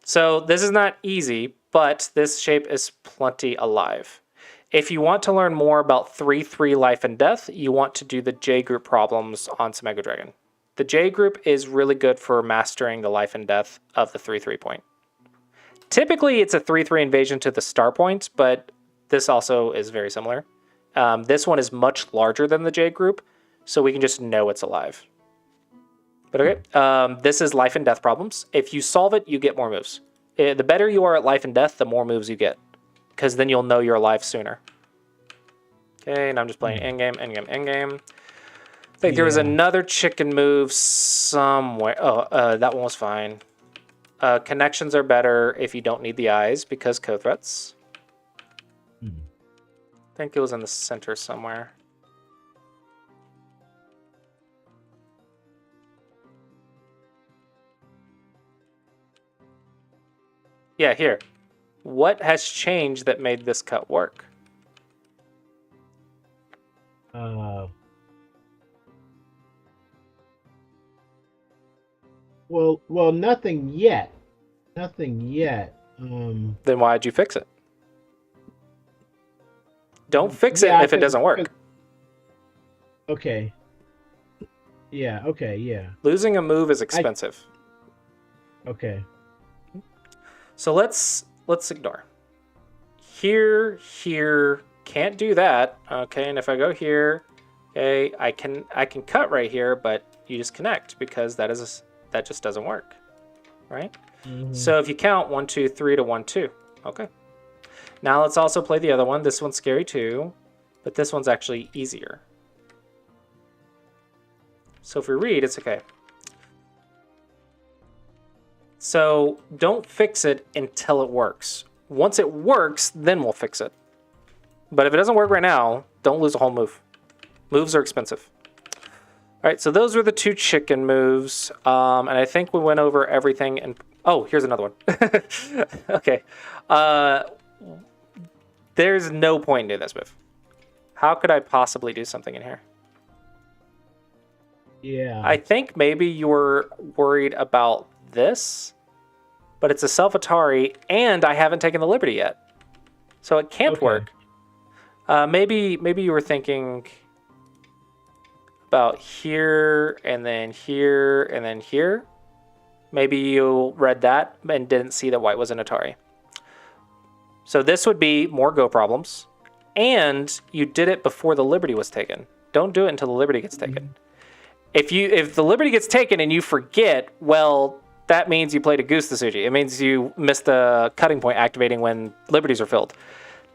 So this is not easy, but this shape is plenty alive. If you want to learn more about 3-3 life and death, you want to do the J group problems on Sumego Dragon. The J group is really good for mastering the life and death of the 3-3 point. Typically, it's a 3-3 invasion to the star point, but this also is very similar. This one is much larger than the J group, so we can just know it's alive. But okay, this is life and death problems. If you solve it, you get more moves. The better you are at life and death, the more moves you get, because then you'll know you're alive sooner. Okay, and I'm just playing endgame, endgame, endgame. I think there was another chicken move somewhere. Oh, that one was fine. Connections are better if you don't need the eyes because co-threats. I think it was in the center somewhere. Yeah, here. What has changed that made this cut work? Well, nothing yet. Nothing yet. Then why'd you fix it? Don't fix it if it doesn't work. Okay. Yeah, okay, yeah. Losing a move is expensive. Okay. So let's ignore. Here, can't do that. Okay, and if I go here, okay, I can cut right here, but you just connect because that just doesn't work. Right? So if you count 1, 2, 3 to 1, 2. Okay. Now let's also play the other one. This one's scary too, but this one's actually easier. So if we read, it's okay. So don't fix it until it works. Once it works, then we'll fix it. But if it doesn't work right now, don't lose a whole move. Moves are expensive. All right, so those were the two chicken moves. And I think we went over everything. And oh, here's another one. Okay. There's no point in doing this move. How could I possibly do something in here? Yeah. I think maybe you were worried about this, but it's a self-Atari, and I haven't taken the liberty yet. So it can't work. Maybe you were thinking about here, and then here, and then here. Maybe you read that and didn't see that white was an Atari. So this would be more Go problems, and you did it before the liberty was taken. Don't do it until the liberty gets taken. If the liberty gets taken and you forget, well, that means you played a goose to Suji. It means you missed the cutting point activating when liberties are filled.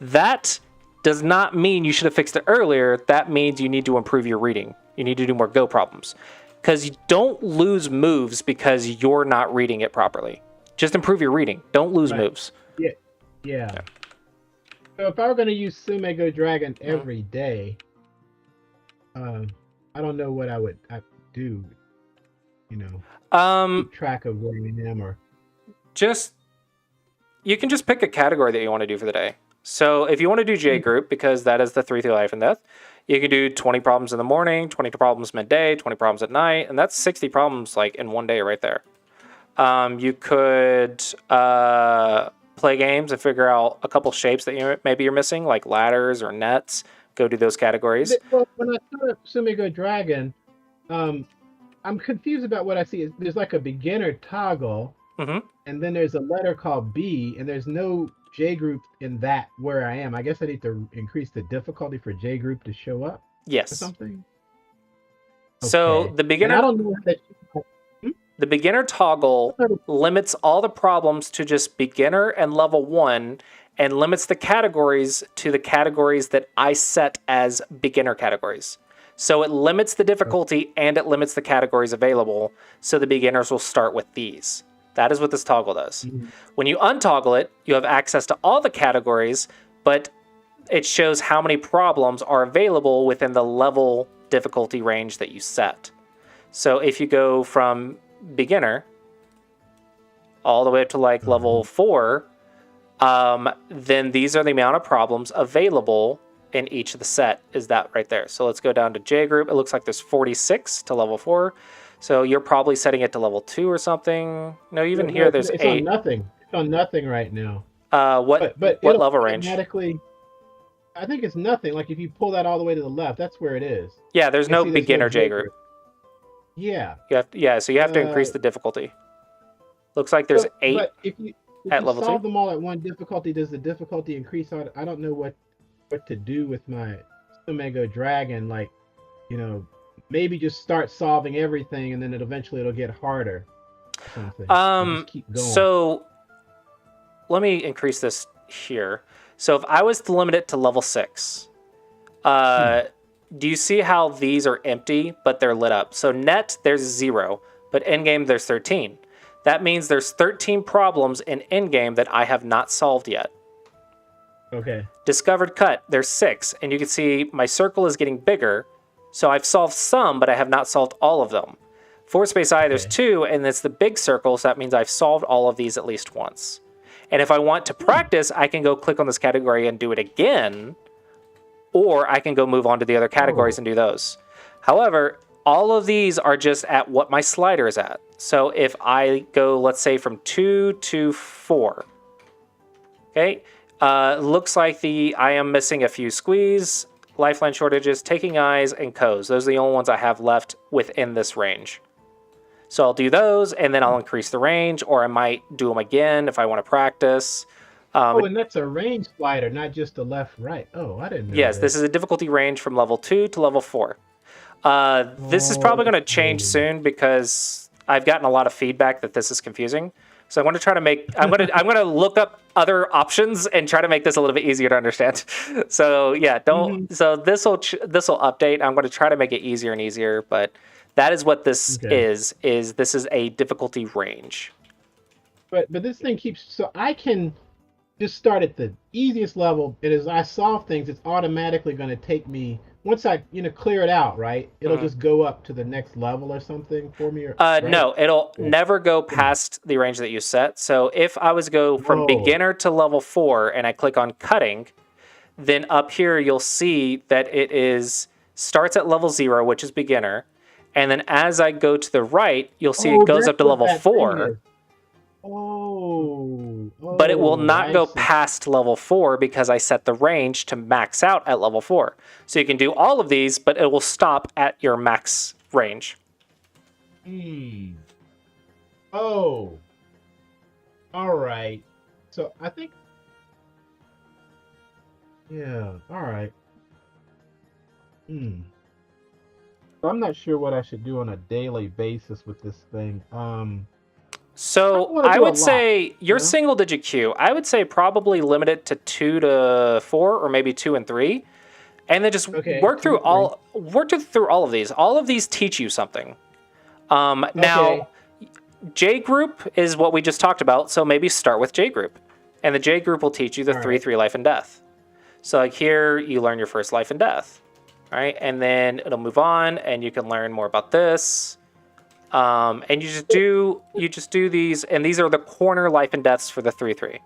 That does not mean you should have fixed it earlier. That means you need to improve your reading. You need to do more Go problems. Because you don't lose moves because you're not reading it properly. Just improve your reading. Don't lose moves. Yeah. So if I were going to use Sumego Dragon every day, I don't know what I would do. You know, keep track of where I am, or you can just pick a category that you want to do for the day. So if you want to do J group, because that is the 3-3 life and death, you can do 20 problems in the morning, 20 problems midday, 20 problems at night, and that's 60 problems like in one day right there. You could play games and figure out a couple shapes that maybe you're missing, like ladders or nets. Go do those categories. Well, when I start up Sumego Dragon, I'm confused about what I see. There's like a beginner toggle, and then there's a letter called B, and there's no J group in that where I am. I guess I need to increase the difficulty for J group to show up or Yes. something. So Okay. the And I beginner don't know if that. the beginner toggle limits all the problems to just beginner and level 1 and limits the categories to the categories that I set as beginner categories. So it limits the difficulty and it limits the categories available, so the beginners will start with these. That is what this toggle does. When you untoggle it, you have access to all the categories, but it shows how many problems are available within the level difficulty range that you set. So if you go from beginner all the way up to like level 4, then these are the amount of problems available in each of the set, is that right there. So let's go down to J group. It looks like there's 46 to level 4. So you're probably setting it to level 2 or something. No, even here there's it's 8. on nothing. It's on nothing right now. What level range? I think it's nothing. Like if you pull that all the way to the left, that's where it is. Yeah, there's no beginner J group. Yeah. So you have to increase the difficulty. Looks like there's 8 but if you at level 2. Solve them all at one difficulty, does the difficulty increase? I don't know what to do with my Sumego Dragon. Like, maybe just start solving everything, and then it'll get harder. Just keep going. So let me increase this here. So if I was to limit it to level 6, do you see how these are empty, but they're lit up? So net, there's 0, but in-game, there's 13. That means there's 13 problems in in-game that I have not solved yet. Okay. Discovered cut, there's 6, and you can see my circle is getting bigger. So I've solved some, but I have not solved all of them. Force space I, there's 2, and it's the big circle, so that means I've solved all of these at least once. And if I want to practice, I can go click on this category and do it again, or I can go move on to the other categories and do those. However, all of these are just at what my slider is at. So if I go, let's say, from 2 to 4, okay, looks like I am missing a few squeeze, lifeline shortages, taking eyes, and co's. Those are the only ones I have left within this range. So I'll do those, and then I'll increase the range, or I might do them again if I want to practice. And that's a range slider, not just the left-right. Oh, I didn't know Yes, that. this is a difficulty range from level 2 to level 4. This is probably going to change soon because I've gotten a lot of feedback that this is confusing. So I'm going to try to I'm going to look up other options and try to make this a little bit easier to understand. So yeah, so this will update. I'm going to try to make it easier and easier, but that is what this is this is a difficulty range. But this thing keeps, so I can just start at the easiest level, and as I solve things, it's automatically going to take me, once I clear it out, right? It'll just go up to the next level or something for me. Right? No, it'll never go past the range that you set. So if I was to go from beginner to level 4 and I click on cutting, then up here you'll see that starts at level 0, which is beginner. And then as I go to the right, you'll see it goes up to level 4. But it will not go past level 4 because I set the range to max out at level 4. So you can do all of these, but it will stop at your max range. Oh. All right. So I think. Yeah. All right. I'm not sure what I should do on a daily basis with this thing. So I would say your single digit queue, I would say probably limit it to 2 to 4 or maybe 2 and 3. And then just work through all of these. All of these teach you something. Now J group is what we just talked about, so maybe start with J group. And the J group will teach you the 3-3 life and death. So like here you learn your first life and death. All right? And then it'll move on and you can learn more about this. And you just do these, and these are the corner life and deaths for the 3-3.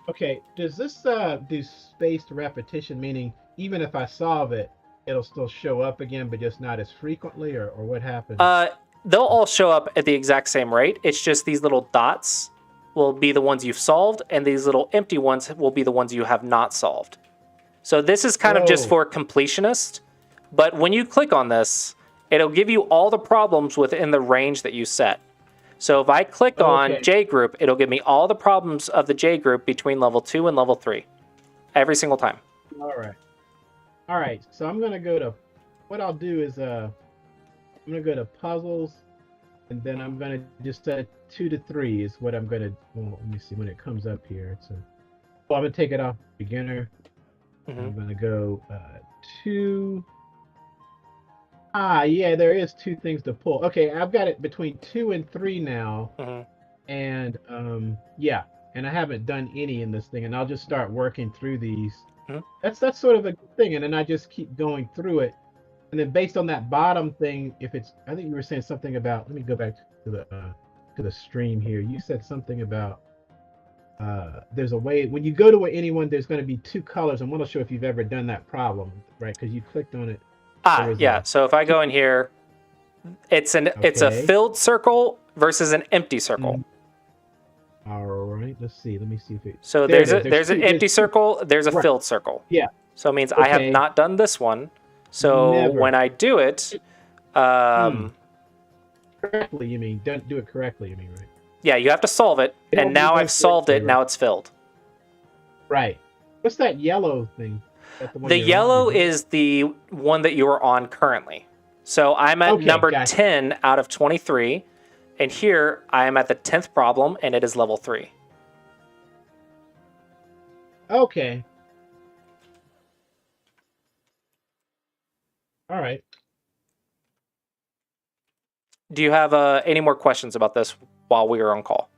Okay, does this do spaced repetition, meaning even if I solve it, it'll still show up again, but just not as frequently, or what happens? They'll all show up at the exact same rate. It's just these little dots will be the ones you've solved, and these little empty ones will be the ones you have not solved. So this is kind of just for completionists, but when you click on this, it'll give you all the problems within the range that you set. So if I click on Okay. J group, it'll give me all the problems of the J group between level 2 and level 3 every single time. All right. All right. So I'm gonna go to. What I'll do is I'm gonna go to puzzles, and then I'm gonna just set 2 to 3 is what I'm gonna. Well, let me see when it comes up here. Well, I'm gonna take it off beginner. I'm gonna go 2. Yeah, there is 2 things to pull. Okay, I've got it between 2 and 3 now, and yeah, and I haven't done any in this thing, and I'll just start working through these. That's sort of a good thing, and then I just keep going through it, and then based on that bottom thing, if it's, I think you were saying something about. Let me go back to the stream here. You said something about there's a way when you go to anyone, there's going to be 2 colors. I'm not sure if you've ever done that problem, right? Because you clicked on it. Yeah. So if I go in here, it's a filled circle versus an empty circle. All right. Let's see. Let me see if it. So there's an empty circle. There's a filled circle. Yeah. So it means I have not done this one. So when I do it, correctly, you mean? Don't do it correctly, you mean, right? Yeah, you have to solve it, and now I've solved it. Now it's filled. Right. What's that yellow thing? The yellow is the one that you are on currently. So I'm at number 10 out of 23, and here I am at the 10th problem, and it is level 3. Okay. All right. Do you have any more questions about this while we are on call?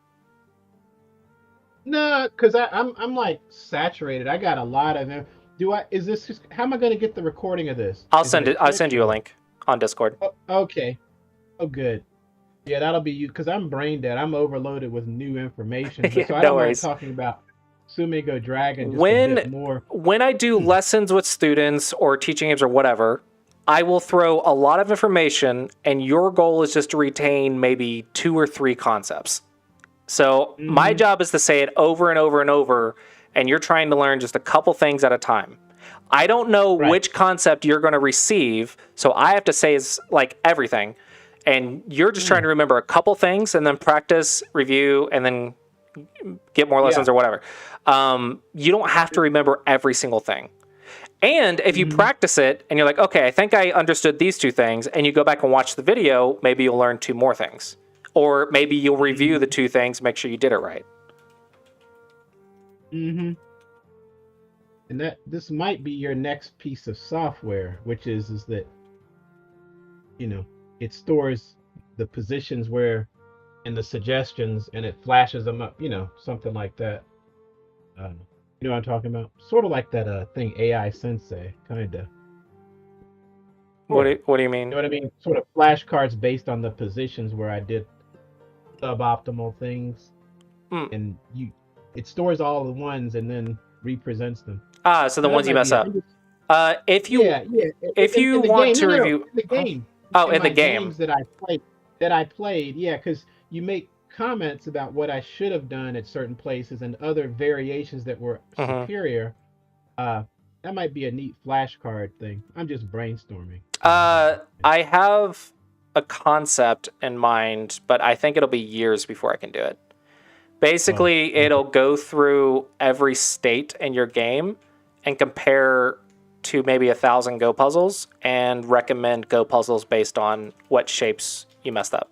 No, because I'm like saturated. I got a lot of. Is this just, how am I going to get the recording of this? I'll send you a link on Discord. Oh, okay. Oh, good. Yeah, that'll be you, because I'm brain dead. I'm overloaded with new information. Yeah, so I don't mind talking about Sumego Dragon just a bit more. When I do lessons with students or teaching games or whatever, I will throw a lot of information, and your goal is just to retain maybe 2 or 3 concepts. So my job is to say it over and over and over, and you're trying to learn just a couple things at a time. I don't know which concept you're going to receive, so I have to say is like everything. And you're just trying to remember a couple things and then practice, review, and then get more lessons or whatever. You don't have to remember every single thing. And if you practice it and you're like, okay, I think I understood these 2 things, and you go back and watch the video, maybe you'll learn 2 more things. Or maybe you'll review the 2 things, make sure you did it right. And this might be your next piece of software, which is that, it stores the positions where, and the suggestions, and it flashes them up, something like that. You know what I'm talking about? Sort of like that thing, AI Sensei, kind of. What do you mean? You know what I mean? Sort of flashcards based on the positions where I did suboptimal things, and it stores all the ones and then represents them. So the ones you mess up. If you want to review the game. In the game games that I played, yeah, because you make comments about what I should have done at certain places and other variations that were superior. That might be a neat flashcard thing. I'm just brainstorming. I have a concept in mind, but I think it'll be years before I can do it. Basically, it'll go through every state in your game and compare to maybe 1,000 Go puzzles and recommend Go puzzles based on what shapes you messed up.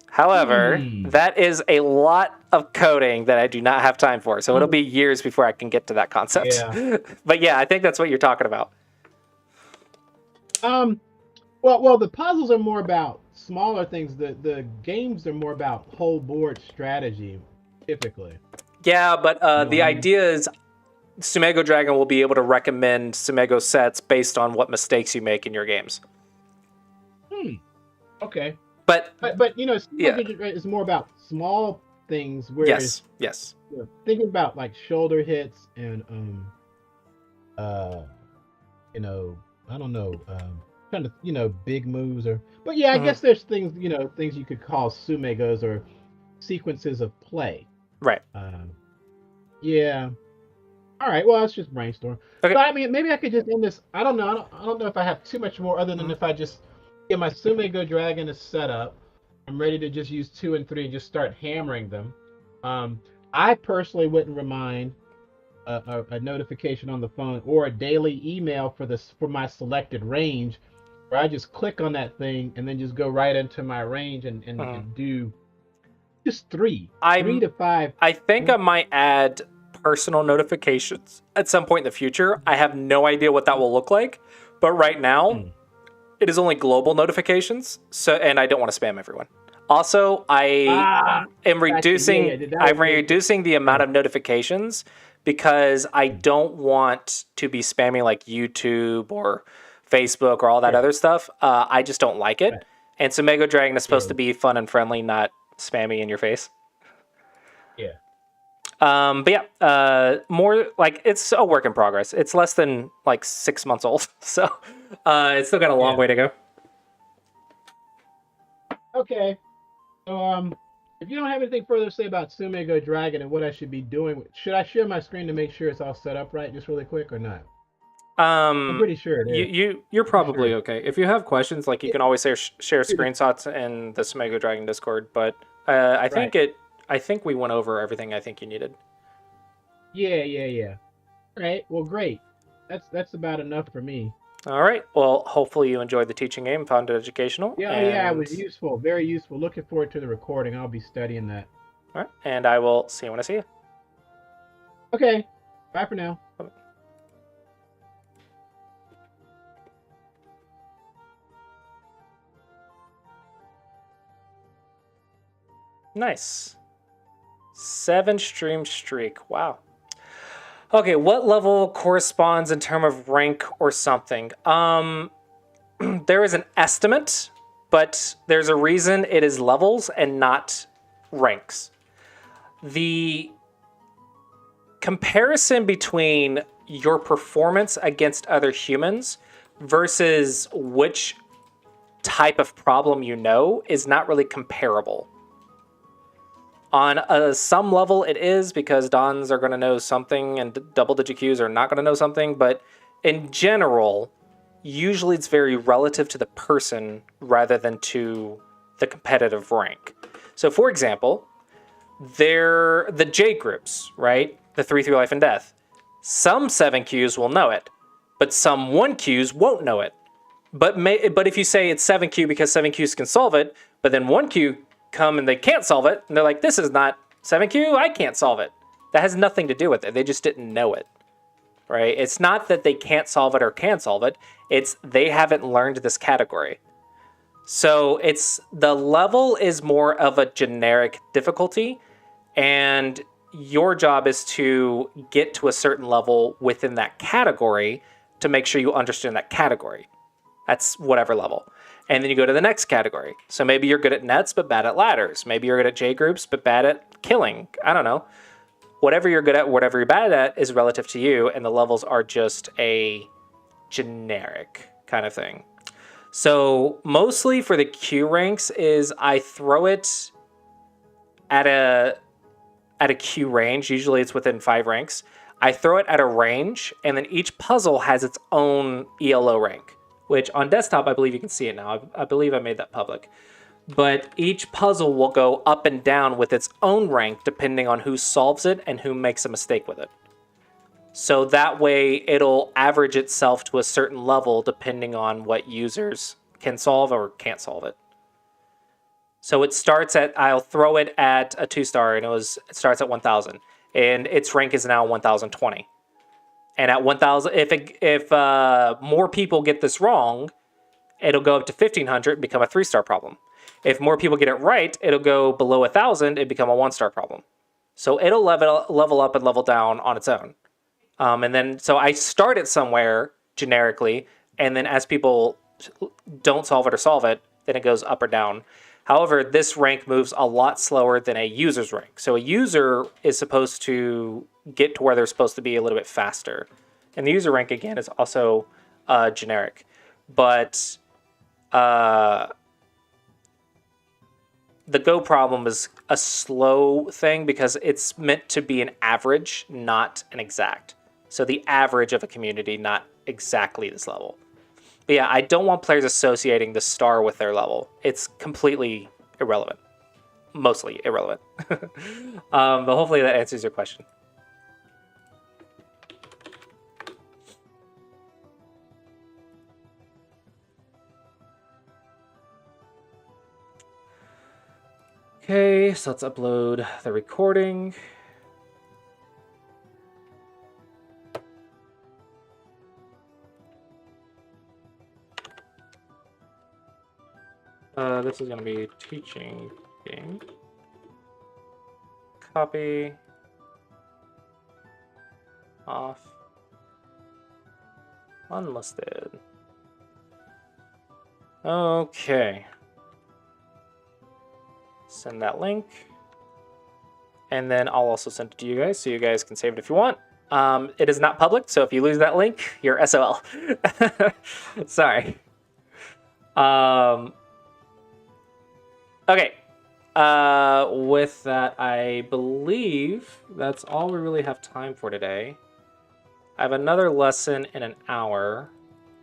However, that is a lot of coding that I do not have time for, so it'll be years before I can get to that concept. Yeah. But yeah, I think that's what you're talking about. Well, the puzzles are more about smaller things. The games are more about whole board strategy, typically. Yeah, but the idea is Sumego Dragon will be able to recommend Sumego sets based on what mistakes you make in your games. Okay. But it's more about small things. Whereas, yes. Thinking about like shoulder hits and I don't know, kind of big moves but I guess there's things things you could call Sumegos or sequences of play. Right. Yeah. All right. Well, let's just brainstorm. Okay. But I mean, maybe I could just end this. I don't know. I don't know if I have too much more other than if I just Yeah, my Sumego Dragon is set up. I'm ready to just use 2 and 3 and just start hammering them. Um, I personally wouldn't remind a notification on the phone or a daily email for my selected range, where I just click on that thing and then just go right into my range Mhm. and do just three, three I'm to five. I think I might add personal notifications at some point in the future. I have no idea what that will look like, but right now Hmm. it is only global notifications. So, and I don't want to spam everyone. Also, I Ah, am gotcha. Yeah, yeah. reducing That I'm would make it. reducing the amount Right. of notifications because I don't want to be spamming like YouTube or Facebook or all that Sure. other stuff. I just don't like Right. it. And so Mego Dragon is supposed Yeah. to be fun and friendly, not spammy in your face. Yeah. But yeah, more like it's a work in progress. It's less than like 6 months old, so it's still got a long Yeah. way to go. Okay. So if you don't have anything further to say about Sumego Dragon and what I should be doing, should I share my screen to make sure it's all set up right, just really quick, or not? I'm Um, pretty sure it you is. you you're Pretty sure probably it okay. If you have questions, like you is. can always share Yeah. screenshots in the Smego Dragon Discord. But Right. I think we went over everything I think you needed. Yeah, yeah, yeah. All right. Well, great. That's about enough for me. All right. Well, hopefully you enjoyed the teaching game, found it educational, Yeah, yeah, it and was useful, very useful. Looking forward to the recording. I'll be studying that. all right, and I will see you when I see you. Okay. Bye for now. Nice. 7 stream streak. Wow. Okay, what level corresponds in term of rank or something? There is an estimate, but there's a reason it is levels and not ranks. The comparison between your performance against other humans versus which type of problem you know is not really comparable. On some level, it is because Dons are going to know something and double digit Qs are not going to know something. But in general, usually it's very relative to the person rather than to the competitive rank. So, for example, they're the J groups, right? The 3 through life and death. Some 7Qs will know it, but some 1Qs won't know it. But if you say it's 7Q because 7Qs can solve it, but then 1Q come and they can't solve it, and they're like, this is not 7Q, I can't solve it. That has nothing to do with it. They just didn't know it, right? It's not that they can't solve it or can solve it. It's they haven't learned this category. So it's the level is more of a generic difficulty, and your job is to get to a certain level within that category to make sure you understand that category. That's whatever level. And then you go to the next category. So maybe you're good at nets, but bad at ladders. Maybe you're good at J groups, but bad at killing. I don't know. Whatever you're good at, whatever you're bad at is relative to you, and the levels are just a generic kind of thing. So mostly for the Q ranks is I throw it at a Q range. Usually it's within 5 ranks. I throw it at a range, and then each puzzle has its own ELO rank, which on desktop, I believe you can see it now. I believe I made that public. But each puzzle will go up and down with its own rank depending on who solves it and who makes a mistake with it. So that way it'll average itself to a certain level depending on what users can solve or can't solve it. So it starts at, I'll throw it at a 2-star, and it starts at 1,000. And its rank is now 1,020. And at 1,000, if more people get this wrong, it'll go up to 1,500 and become a 3-star problem. If more people get it right, it'll go below 1,000 and become a 1-star problem. So it'll level up and level down on its own. And then, so I start it somewhere generically, and then as people don't solve it or solve it, then it goes up or down. However, this rank moves a lot slower than a user's rank. So a user is supposed to get to where they're supposed to be a little bit faster. And the user rank, again, is also generic. But the Go problem is a slow thing because it's meant to be an average, not an exact. So the average of a community, not exactly this level. But yeah, I don't want players associating the star with their level. It's completely irrelevant. Mostly irrelevant. But hopefully that answers your question. Okay, so let's upload the recording. This is going to be teaching game. Copy. Off. Unlisted. Okay. Send that link. And then I'll also send it to you guys so you guys can save it if you want. It is not public, so if you lose that link, you're SOL. Sorry. Okay. With that, I believe that's all we really have time for today. I have another lesson in an hour,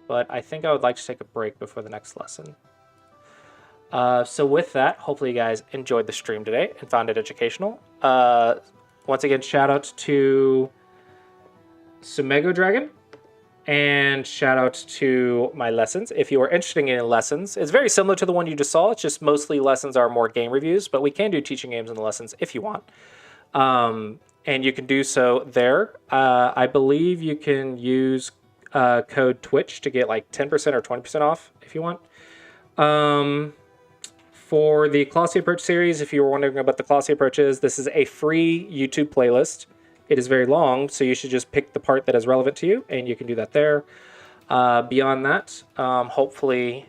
but I think I would like to take a break before the next lesson. So with that, hopefully you guys enjoyed the stream today and found it educational. Once again, shout out to Sumego Dragon and shout out to my lessons. If you are interested in lessons, it's very similar to the one you just saw. It's just mostly lessons are more game reviews, but we can do teaching games in the lessons if you want. And you can do so there. I believe you can use code Twitch to get like 10% or 20% off if you want. For the Clossius Approach series, if you were wondering about the Clossius Approaches, this is a free YouTube playlist. It is very long, so you should just pick the part that is relevant to you, and you can do that there. Beyond that, hopefully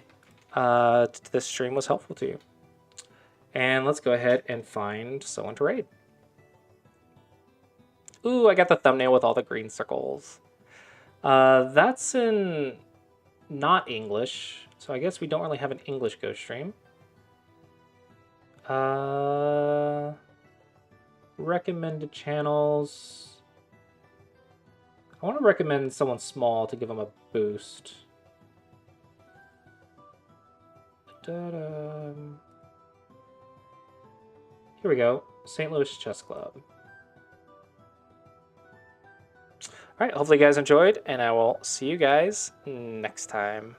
this stream was helpful to you. And let's go ahead and find someone to raid. Ooh, I got the thumbnail with all the green circles. That's in not English, so I guess we don't really have an English Go stream. Recommended channels. I want to recommend someone small to give them a boost. Here we go. St. Louis Chess Club. All right, hopefully you guys enjoyed, and I will see you guys next time.